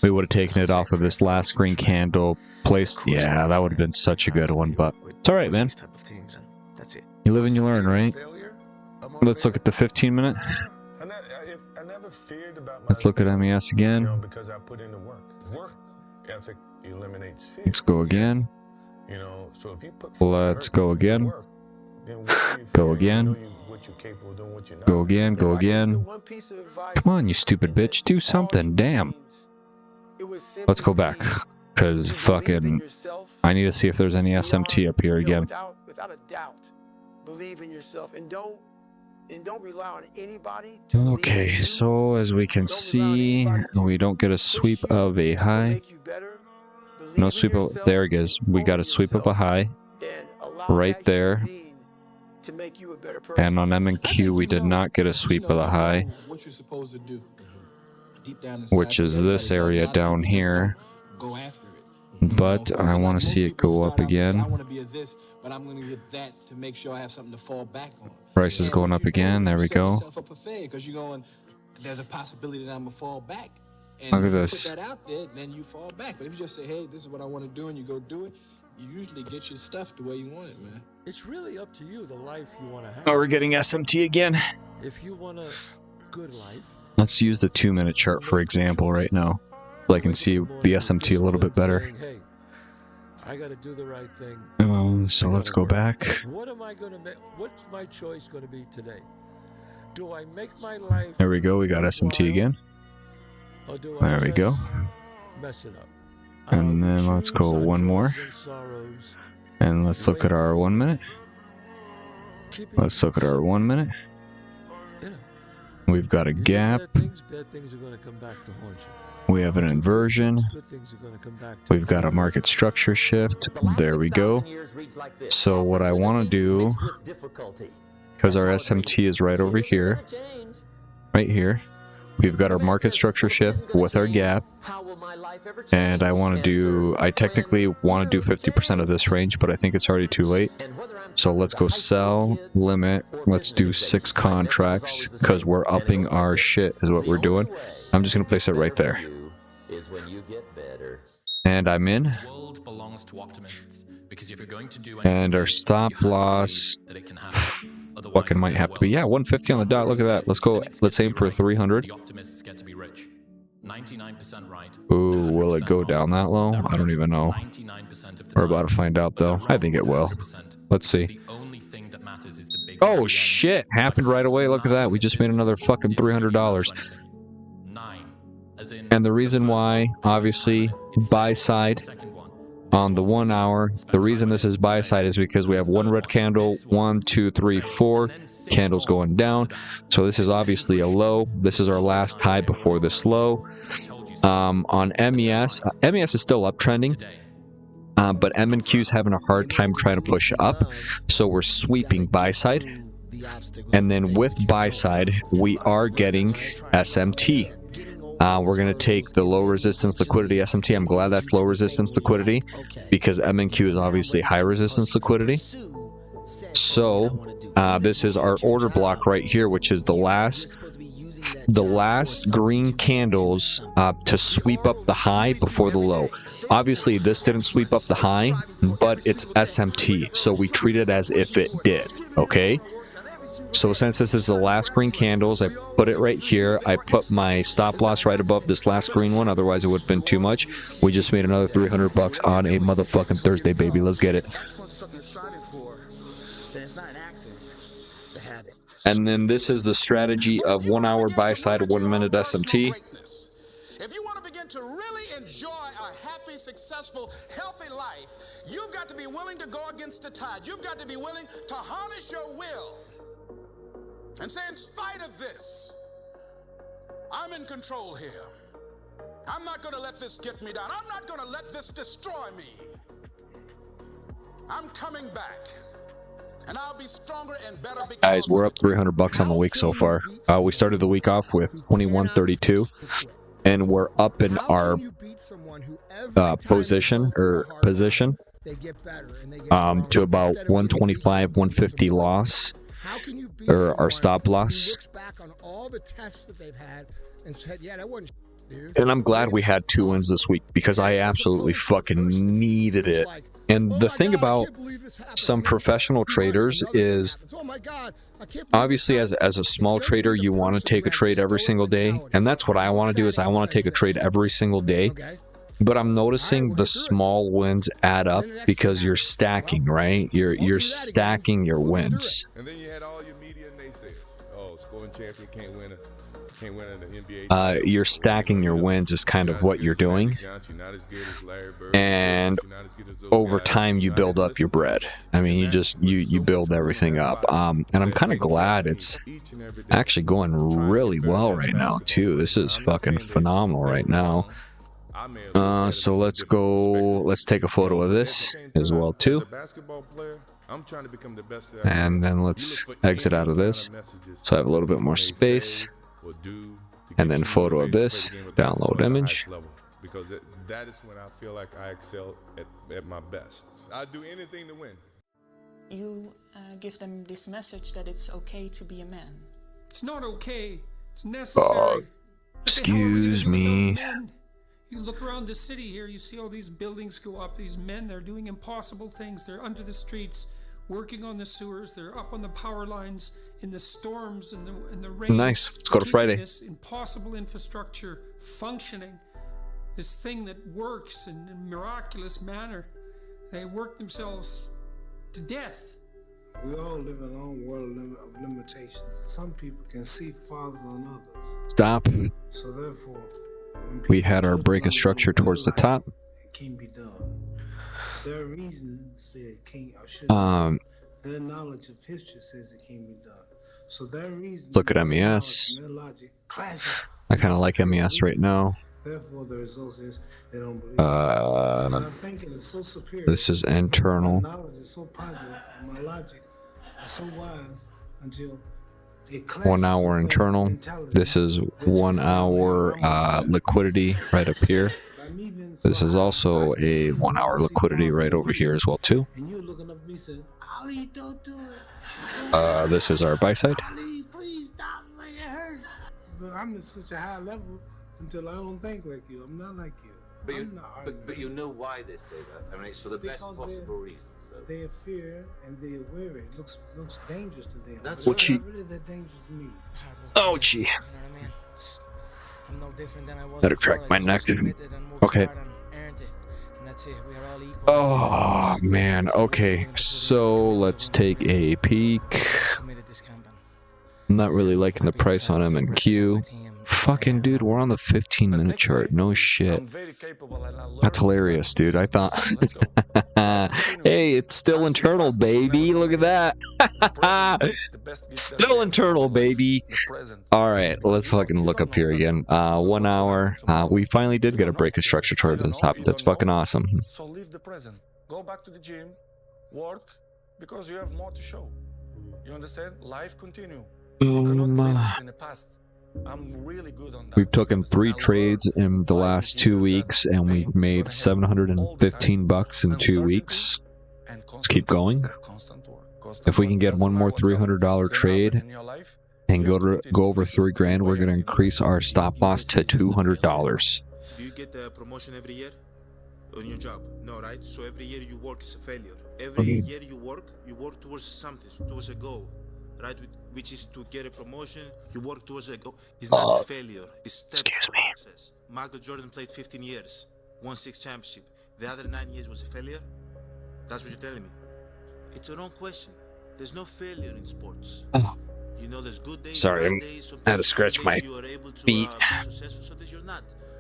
We would have taken it off of this last green candle, placed. Yeah, that would have been such a good one, but it's all right, man. You live and you learn, right? Let's look at the 15-minute. Let's look at MES again. Because I put in the work. Work ethic eliminates fear. Let's go again. You know, so if you put Let's go again. Go again. Go again. Go again. Come on, you stupid bitch. Do something. Damn. Let's go back. Because fucking... I need to see if there's any SMT up here again. Without a doubt, believe in yourself and don't rely on anybody. Okay, so as we can see, we don't get a sweep of a high. No sweep of... There it is. We got a sweep of a high. Right there. And on M and Q, we did not get a sweep of the high. Which is this area down here. But I want to see it go up again. Price is going up again. There we go. There's a possibility that I'm gonna fall back. And Look at if you this. put that out there, then you fall back. But if you just say, hey, this is what I want to do, and you go do it, you usually get your stuff the way you want it, man. It's really up to you, the life you want to have. Oh, we're getting SMT again. If you want a good life, Let's use the 2-minute chart for example right now. So I can see the SMT a little bit better. hey, I got to do the right thing. So let's go back. What am I going to make? What's my choice going to be today? Do I make my life? There we go. We got SMT again. Or do There we go. Mess it up? And then let's go one more. And let's look at our 1 minute. Let's look at our 1 minute. We've got a gap. Bad things are going to come back to haunt you. We have an inversion. We've got a market structure shift. There we go. So what I want to do, because our SMT is right over here, right here, we've got our market structure shift with our gap. And I technically want to do 50% of this range, but I think it's already too late. So let's go sell, limit. Let's do 6 contracts, because we're upping our shit is what we're doing. I'm just going to place it right there. And I'm in. And our stop loss fucking might have to be, yeah, 150 on the dot. Look at that. Let's go. Let's aim for 300. 99% right. Ooh, will it go down that low? I don't even know. We're about to find out, though. I think it will. Let's see. Oh, shit. Happened right away. Look at that. We just made another fucking $300. And the reason why, obviously, buy side on the 1 hour, the reason this is buy side is because we have one red candle, 1, 2, 3, 4 candles going down. So this is obviously a low. This is our last high before this low. On MES, MES is still uptrending, but M&Q is having a hard time trying to push up. So we're sweeping buy side. And then with buy side, we are getting SMT. We're going to take the low resistance liquidity SMT. I'm glad that's low resistance liquidity because M&Q is obviously high resistance liquidity. So this is our order block right here, which is the last green candles to sweep up the high before the low. Obviously, this didn't sweep up the high, but it's SMT, so we treat it as if it did, okay? So since this is the last green candles, I put it right here. I put my stop loss right above this last green one, otherwise it would have been too much. We just made another $300 on a motherfucking Thursday, baby. Let's get it. And then this is the strategy of 1 hour buy side, 1 minute SMT. If you want to begin to really enjoy a happy, successful, healthy life, you've got to be willing to go against the tide. You've got to be willing to harness your will and say, in spite of this, I'm in control here. I'm not going to let this get me down. I'm not going to let this destroy me. I'm coming back. And I'll be stronger and better. Guys, we're up $300 on the week so far. We started the week off with 2132, and we're up in our position to about 125, 150 loss, or our stop loss. And I'm glad we had 2 wins this week because I absolutely fucking needed it. And the thing about some professional traders is, obviously as a small trader, you want to take a trade every single day. And that's what I want to do, is I want to take a trade every single day. But I'm noticing the small wins add up because you're stacking, right? You're stacking your wins. And then you had all your media naysayers. Oh, scoring champion can't win in the NBA. You're stacking your wins is kind of what you're doing. And over time you build up your bread. I mean, you build everything up. And I'm kind of glad it's actually going really well right now too. This is fucking phenomenal right now. So let's take a photo of this as well too. And then let's exit out of this. So I have a little bit more space. And then photo of this, download image. Because that is when I feel like I excel at my best. I do anything to win. You give them this message that it's okay to be a man. It's not okay. It's necessary. Excuse me. You look around the city here, you see all these buildings go up. These men, they're doing impossible things. They're under the streets, working on the sewers. They're up on the power lines in the storms and the rain. Nice. Let's go to Friday. This impossible infrastructure functioning, this thing that works in a miraculous manner. They work themselves to death. We all live in our own world of limitations. Some people can see farther than others. Stop. So therefore, We had our break of structure towards the top. it can't be done. Their reasoning said it can't or shouldn't. Their knowledge of history says it can't be done. So their reason. Look at MES. Their logic clashes. I kind of like MES right now. Therefore, the result is they don't believe. My thinking is so superior. This is internal. My knowledge is so positive. And my logic is so wise until it clashes 1 hour with internal. mentality. This is 1 hour liquidity right up here. This is also a 1 hour liquidity right over here as well too. And you're looking up at me saying, Ali, don't do it. This is our buy side. Ali, please stop, make it hurt. But I'm at such a high level until I don't think like you. I'm not like you. But you know why they say that. I mean, it's for the best possible reason. So. They fear and they are wary. It looks dangerous to them. That's but it's not really that dangerous to me. Oh, gee. You know what I mean? I'm no different than I was. Better crack my neck. Okay. Oh, man. Okay. So let's take a peek. I'm not really liking the price on M&Q. Fucking dude, we're on the 15-minute chart. No shit. That's hilarious, dude. I thought, hey, it's still internal, baby. Look at that. Still internal, baby. All right, let's fucking look up here again. 1 hour. We finally did get a break of structure towards the top. That's fucking awesome. So leave the present. Go back to the gym, work, because you have more to show. You understand? Life continue. You cannot live in the past. I'm really good on that. We've taken 3 trades in the last 2 weeks, and we've made 715 bucks in 2 weeks. Let's keep going. If we can get one more $300 trade and go over 3 grand, we're going to increase our stop loss to $200. Do you get a promotion every year on your job? No, right? So every year you work is a failure. Every year you work towards something, towards a goal, right? Which is to get a promotion. You work towards a goal. It's not a failure. It's step process. Michael Jordan played 15 years, won 6 championships. The other 9 years was a failure. That's what you're telling me. It's a wrong question. There's no failure in sports. You know, there's good days. Sorry, bad days. I had to scratch my feet.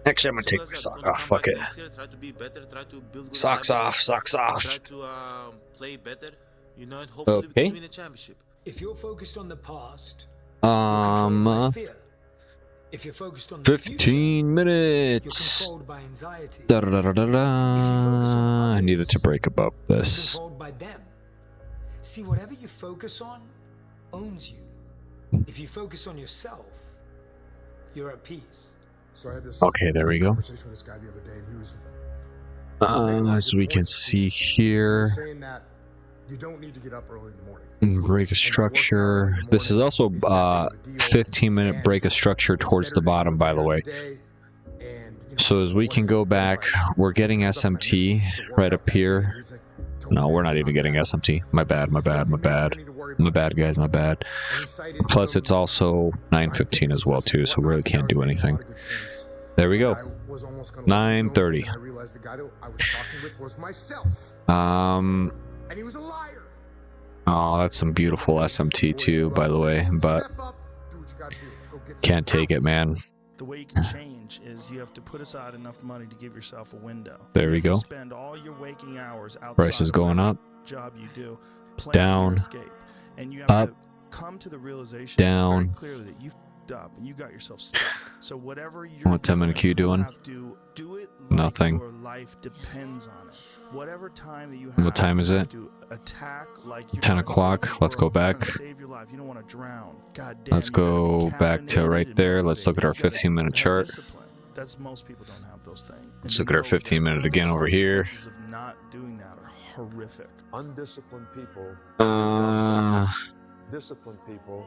Actually, I'm gonna take my sock off. Fuck it. Try to be better. Try to build Socks off. Socks off. Try to play better. You know, and hopefully we can win a championship. If you're focused on the past, if you're focused on the 15 minutes. you're controlled by anxiety. Da, da, da, da, da. I needed to break above this. Controlled by them. See, whatever you focus on owns you. If you focus on yourself, you're at peace. So I had this Okay, there we go. conversation with this guy the other day, and he was As we can see here, saying that you don't need to get up early in the morning. break of structure. This is also 15-minute break of structure towards the bottom, by the way. So as we can go back, we're getting SMT right up here. No, we're not even getting SMT. My bad, my bad, my bad. My bad, guys, my bad. Plus, it's also 9:15 as well, too, so we really can't do anything. There we go. 9:30. I realized the guy that I was talking with was myself. And he was a liar. Oh, that's some beautiful SMT too, by the way, but can't take it, man. The way you can change is you have to put aside enough money to give yourself a window. There we go. Spend all your waking hours outside Price is going up. Job you do, Down. escape, and you have Up. to come to the realization Down. very clearly that you've f***ed up and you got yourself stuck. So whatever you're What's M&Q doing? have to do it like Nothing. your life depends on it. Whatever time that you have, What time is you it? have to attack like you're 10 trying to o'clock. save Let's the go world, trying back. to save your life. You don't want to drown. God damn, Let's you better go be back to caffeinated right and there. Let's look at our motivated. You gotta 15-minute chart. discipline. That's most people don't have those things. Let's look at our 15-minute again over here. Consequences of not doing that are horrific. Undisciplined people. Disciplined people.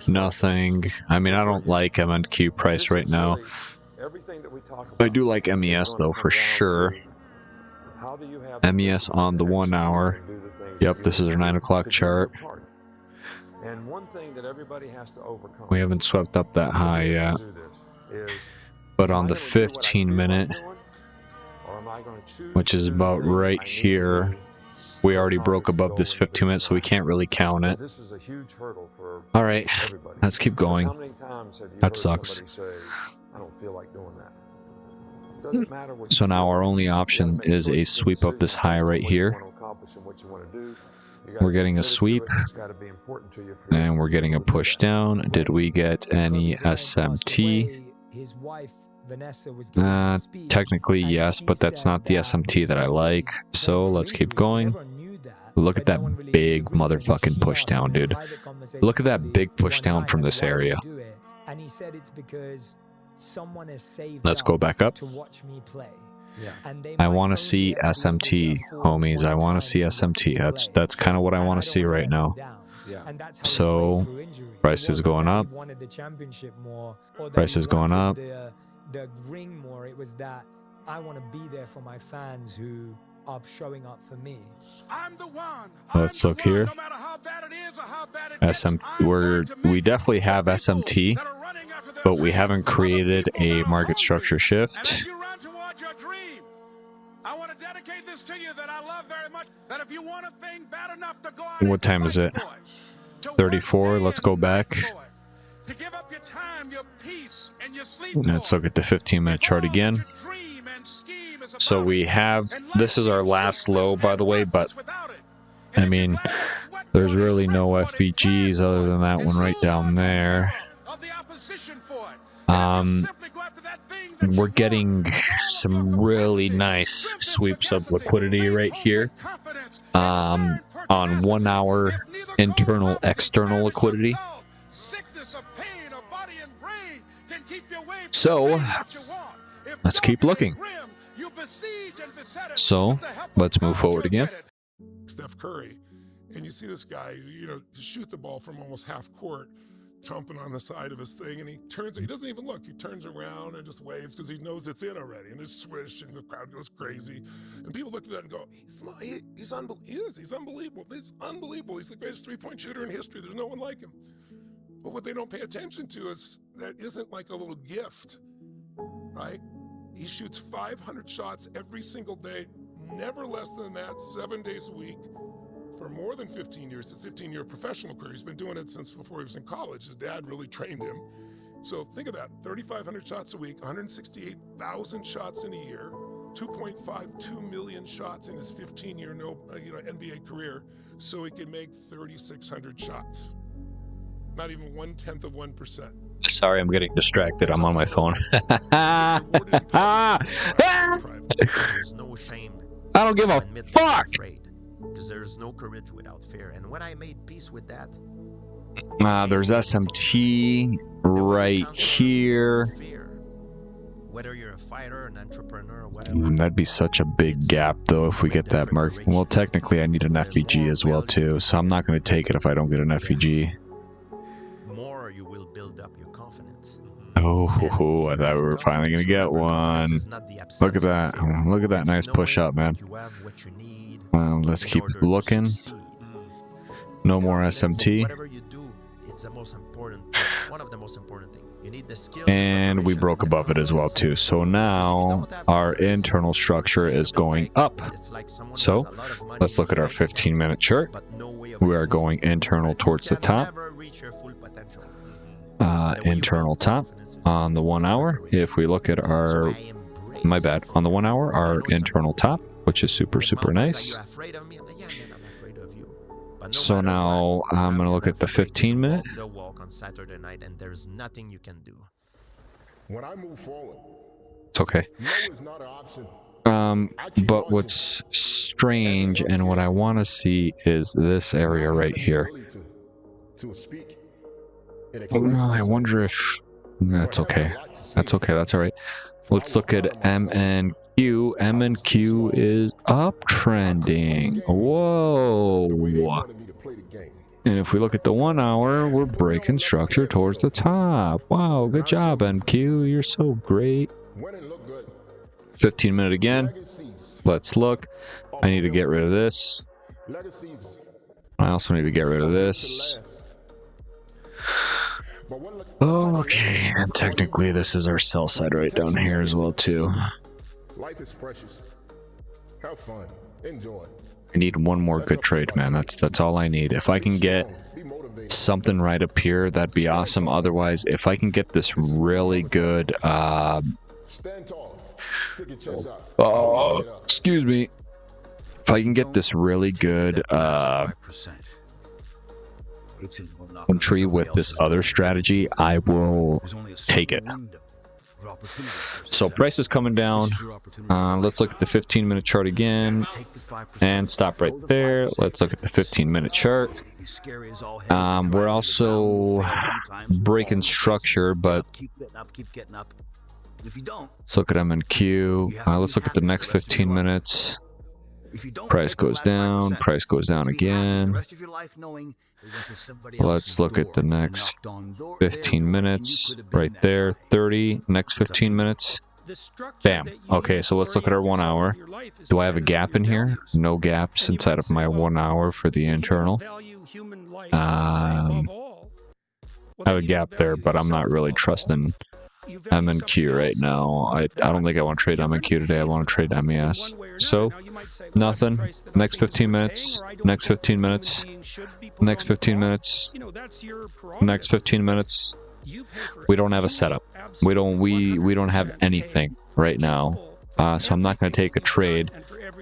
Nothing. I mean, I don't like M&Q price right now. Everything that we talk about. I do like MES though, for sure. How do you have MES on the 1 hour. Yep, this is our 9 o'clock chart. And one thing that everybody has to overcome. We haven't swept up that high yet. But on the 15-minute, which is about right here. We already broke above this 15 minutes, so we can't really count it. All right, let's keep going. That sucks. So now our only option is a sweep of this high right here. We're getting a sweep, and we're getting a push down. Did we get any SMT? Technically, yes, but that's not the SMT that I like. So let's keep going. Look at that big motherfucking push down, dude. Look at that big push down from this area. Let's go back up. I want to see SMT, homies. I want to see SMT. That's kind of what I want to see right now. So, price is going up. Price is going up. The ring more, it was that I want to be there for my fans who are showing up for me. Let's look here. We definitely have SMT, but we haven't created a market structure shift. What time is it? 34. Let's go back. Let's look at the 15-minute chart again. So we have, this is our last low, by the way, but I mean, there's really no FVGs other than that one right down there. We're getting some really nice sweeps of liquidity right here on 1 hour internal external liquidity. So let's keep looking. So let's move forward again. Steph Curry, and you see this guy, you know, shoot the ball from almost half court, trumping on the side of his thing, and he doesn't even look. He turns around and just waves because he knows it's in already, and there's swish, and the crowd goes crazy. And people look at that and go, he's unbelievable. It's unbelievable. He's the greatest three-point shooter in history. There's no one like him. But what they don't pay attention to is that isn't like a little gift, right? He shoots 500 shots every single day, never less than that, 7 days a week, for more than 15 years. His 15-year professional career. He's been doing it since before he was in college. His dad really trained him. So think of that, 3,500 shots a week, 168,000 shots in a year, 2.52 million shots in his 15-year NBA career, so he can make 3,600 shots. Not even 1/10 of 1%. Sorry, I'm getting distracted. I'm on my phone. There's no shame. I don't give a fuck. Because there's no courage without fear. And when I made peace with that, there's SMT right here. Whether you're a fighter, an entrepreneur, or whatever. That'd be such a big gap, though, if we get that mark. Well, technically, I need an FVG as well, too. So I'm not going to take it if I don't get an FVG. More you will build up your confidence. Oh, I thought we were finally going to get one. Look at that. Look at that nice push up, man. Well, let's keep looking. No more SMT. Whatever you do, it's the most important, one of the most important things. You need the skills. And we broke above it as well, too. So now our internal structure is going up. So let's look at our 15-minute chart. We are going internal towards the top. Internal top on the 1 hour. If we look at our, my bad, on the 1 hour, our internal top, which is super, super nice. So now I'm going to look at the 15-minute. Saturday night, and there's nothing you can do. When I move forward, it's okay. No is not an option. But what's strange and what I want to see is this area right here. I wonder if that's okay. That's okay. That's all right. Let's look at M and Q. M and Q is uptrending. Whoa. And if we look at the 1 hour, we're breaking structure towards the top. Wow, good job, MQ. You're so great. 15-minute again. Let's look. I need to get rid of this. I also need to get rid of this. Okay, and technically this is our sell side right down here as well, too. Life is precious. Have fun. Enjoy. I need one more good trade, man. That's all I need. If I can get something right up here, that'd be awesome. Otherwise, if I can get this really good, Stand tall. Stick your chest out. excuse me. If I can get this really good, entry with this other strategy, I will take it. So price is coming down. Let's look at the 15-minute chart again and stop right there. Let's look at the 15-minute chart. We're also breaking structure, but let's look at MNQ. Let's look at the next 15 minutes. Price goes down, price goes down again. Let's look at the next 15 minutes right there. 30, next 15 minutes. Bam. Okay, so let's look at our 1 hour. Do I have a gap in here? No gaps inside of my 1 hour for the internal. I have a gap there, but I'm not really trusting MNQ right now. I don't think I want to trade MNQ today. I want to trade MES. So, nothing. Next 15 minutes. Next 15 minutes. Next 15 minutes. Next 15 minutes. We don't have a setup. We don't have anything right now. So I'm not going to take a trade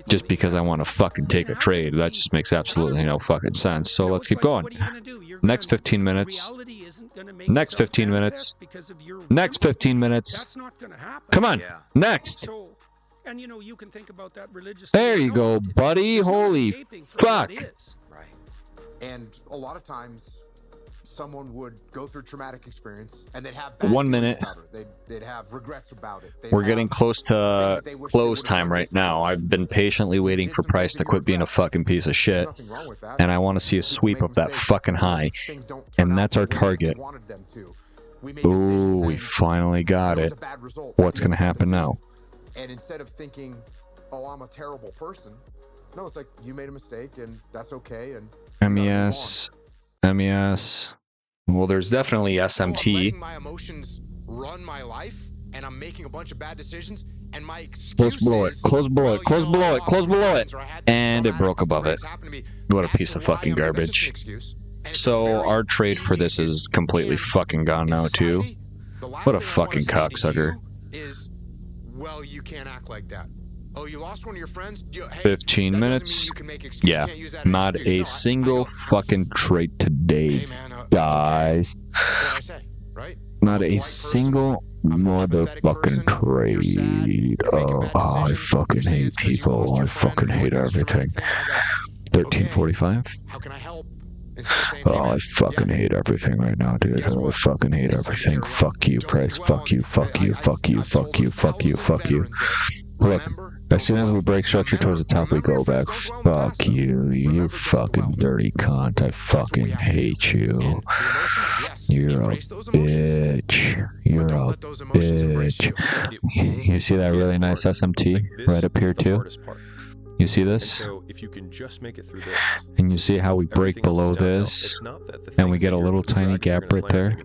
just because I want to fucking take a trade. That just makes absolutely no fucking sense. So let's keep going. Next 15 minutes. Next 15 minutes. Next 15 minutes. Come on. Next. There you go, buddy. Holy fuck. Right. And a lot of times someone would go through traumatic experience and they'd have bad 1 minute. They'd have regrets about it. We're getting close to close time right now. I've been patiently waiting for price to quit being a fucking piece of shit, and I want to see a sweep of that fucking high, and that's our target. Ooh, we finally got it. What's gonna happen now? And instead of thinking, oh, I'm a terrible person, no, it's like you made a mistake and that's okay. And MES. Well, there's definitely SMT. I'm letting my emotions run my life, and I'm making a bunch of bad decisions, and my excuse Close below it, close below it, close below it, close below it, and it broke above it. What a piece of fucking garbage. So our trade for this is completely fucking gone now too. What a fucking cocksucker. Well, you can't act like that. Oh, you lost one of your friends? 15 minutes. Yeah, not a single fucking trade today, guys. Not a single motherfucking trade. Oh, I fucking hate people. I fucking hate everything. 1345. Oh, I fucking hate everything right now, dude. Oh, I fucking hate everything. Fuck you, price. Fuck you, fuck you, fuck you, fuck you, fuck you, fuck you. Look, as soon as we break structure towards the top, we go back. Fuck you, you fucking dirty cunt. I fucking hate you. You're a bitch. You're a bitch. You see that really nice SMT right up here too? You see this? So if you can just make it through this, and you see how we break below this, and we get a little tiny gap right there.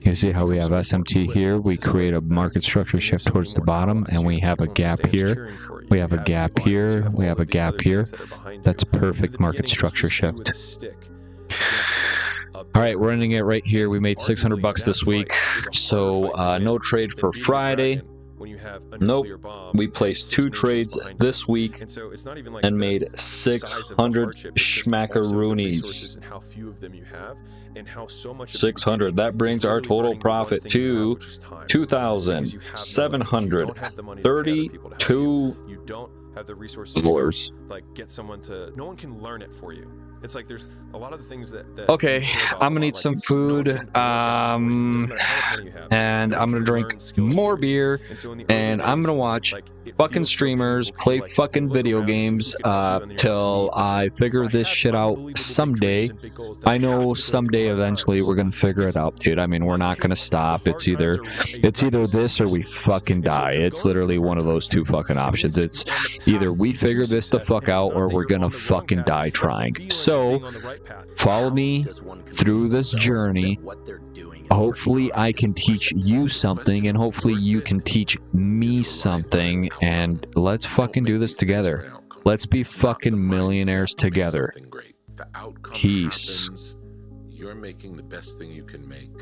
You see how we have SMT here, we create a market structure shift towards the bottom, and we have a gap here, we have a gap here, we have a gap here. That's perfect market structure shift. Alright, we're ending it right here. We made $600 this week, so no trade for Friday. Nope, we placed 2 trades this week and made 600 schmackaroonies. 600. That brings our total profit to $2,732. You don't have the resources to like get someone to. No one can learn it for you. It's like there's a lot of the things that okay, I'm gonna eat some food, and I'm gonna drink more beer, and I'm gonna watch fucking streamers play fucking video games till I figure this shit out someday. I know someday eventually we're gonna figure it out, dude. I mean, we're not gonna stop. It's either this or we fucking die. It's literally one of those two fucking options. It's either we figure this the fuck out or we're gonna fucking die trying. So So, follow me through this journey. Hopefully, I can teach you something, and hopefully, you can teach me something, and let's fucking do this together. Let's be fucking millionaires together. The outcome Peace. happens. You're making the best thing you can make.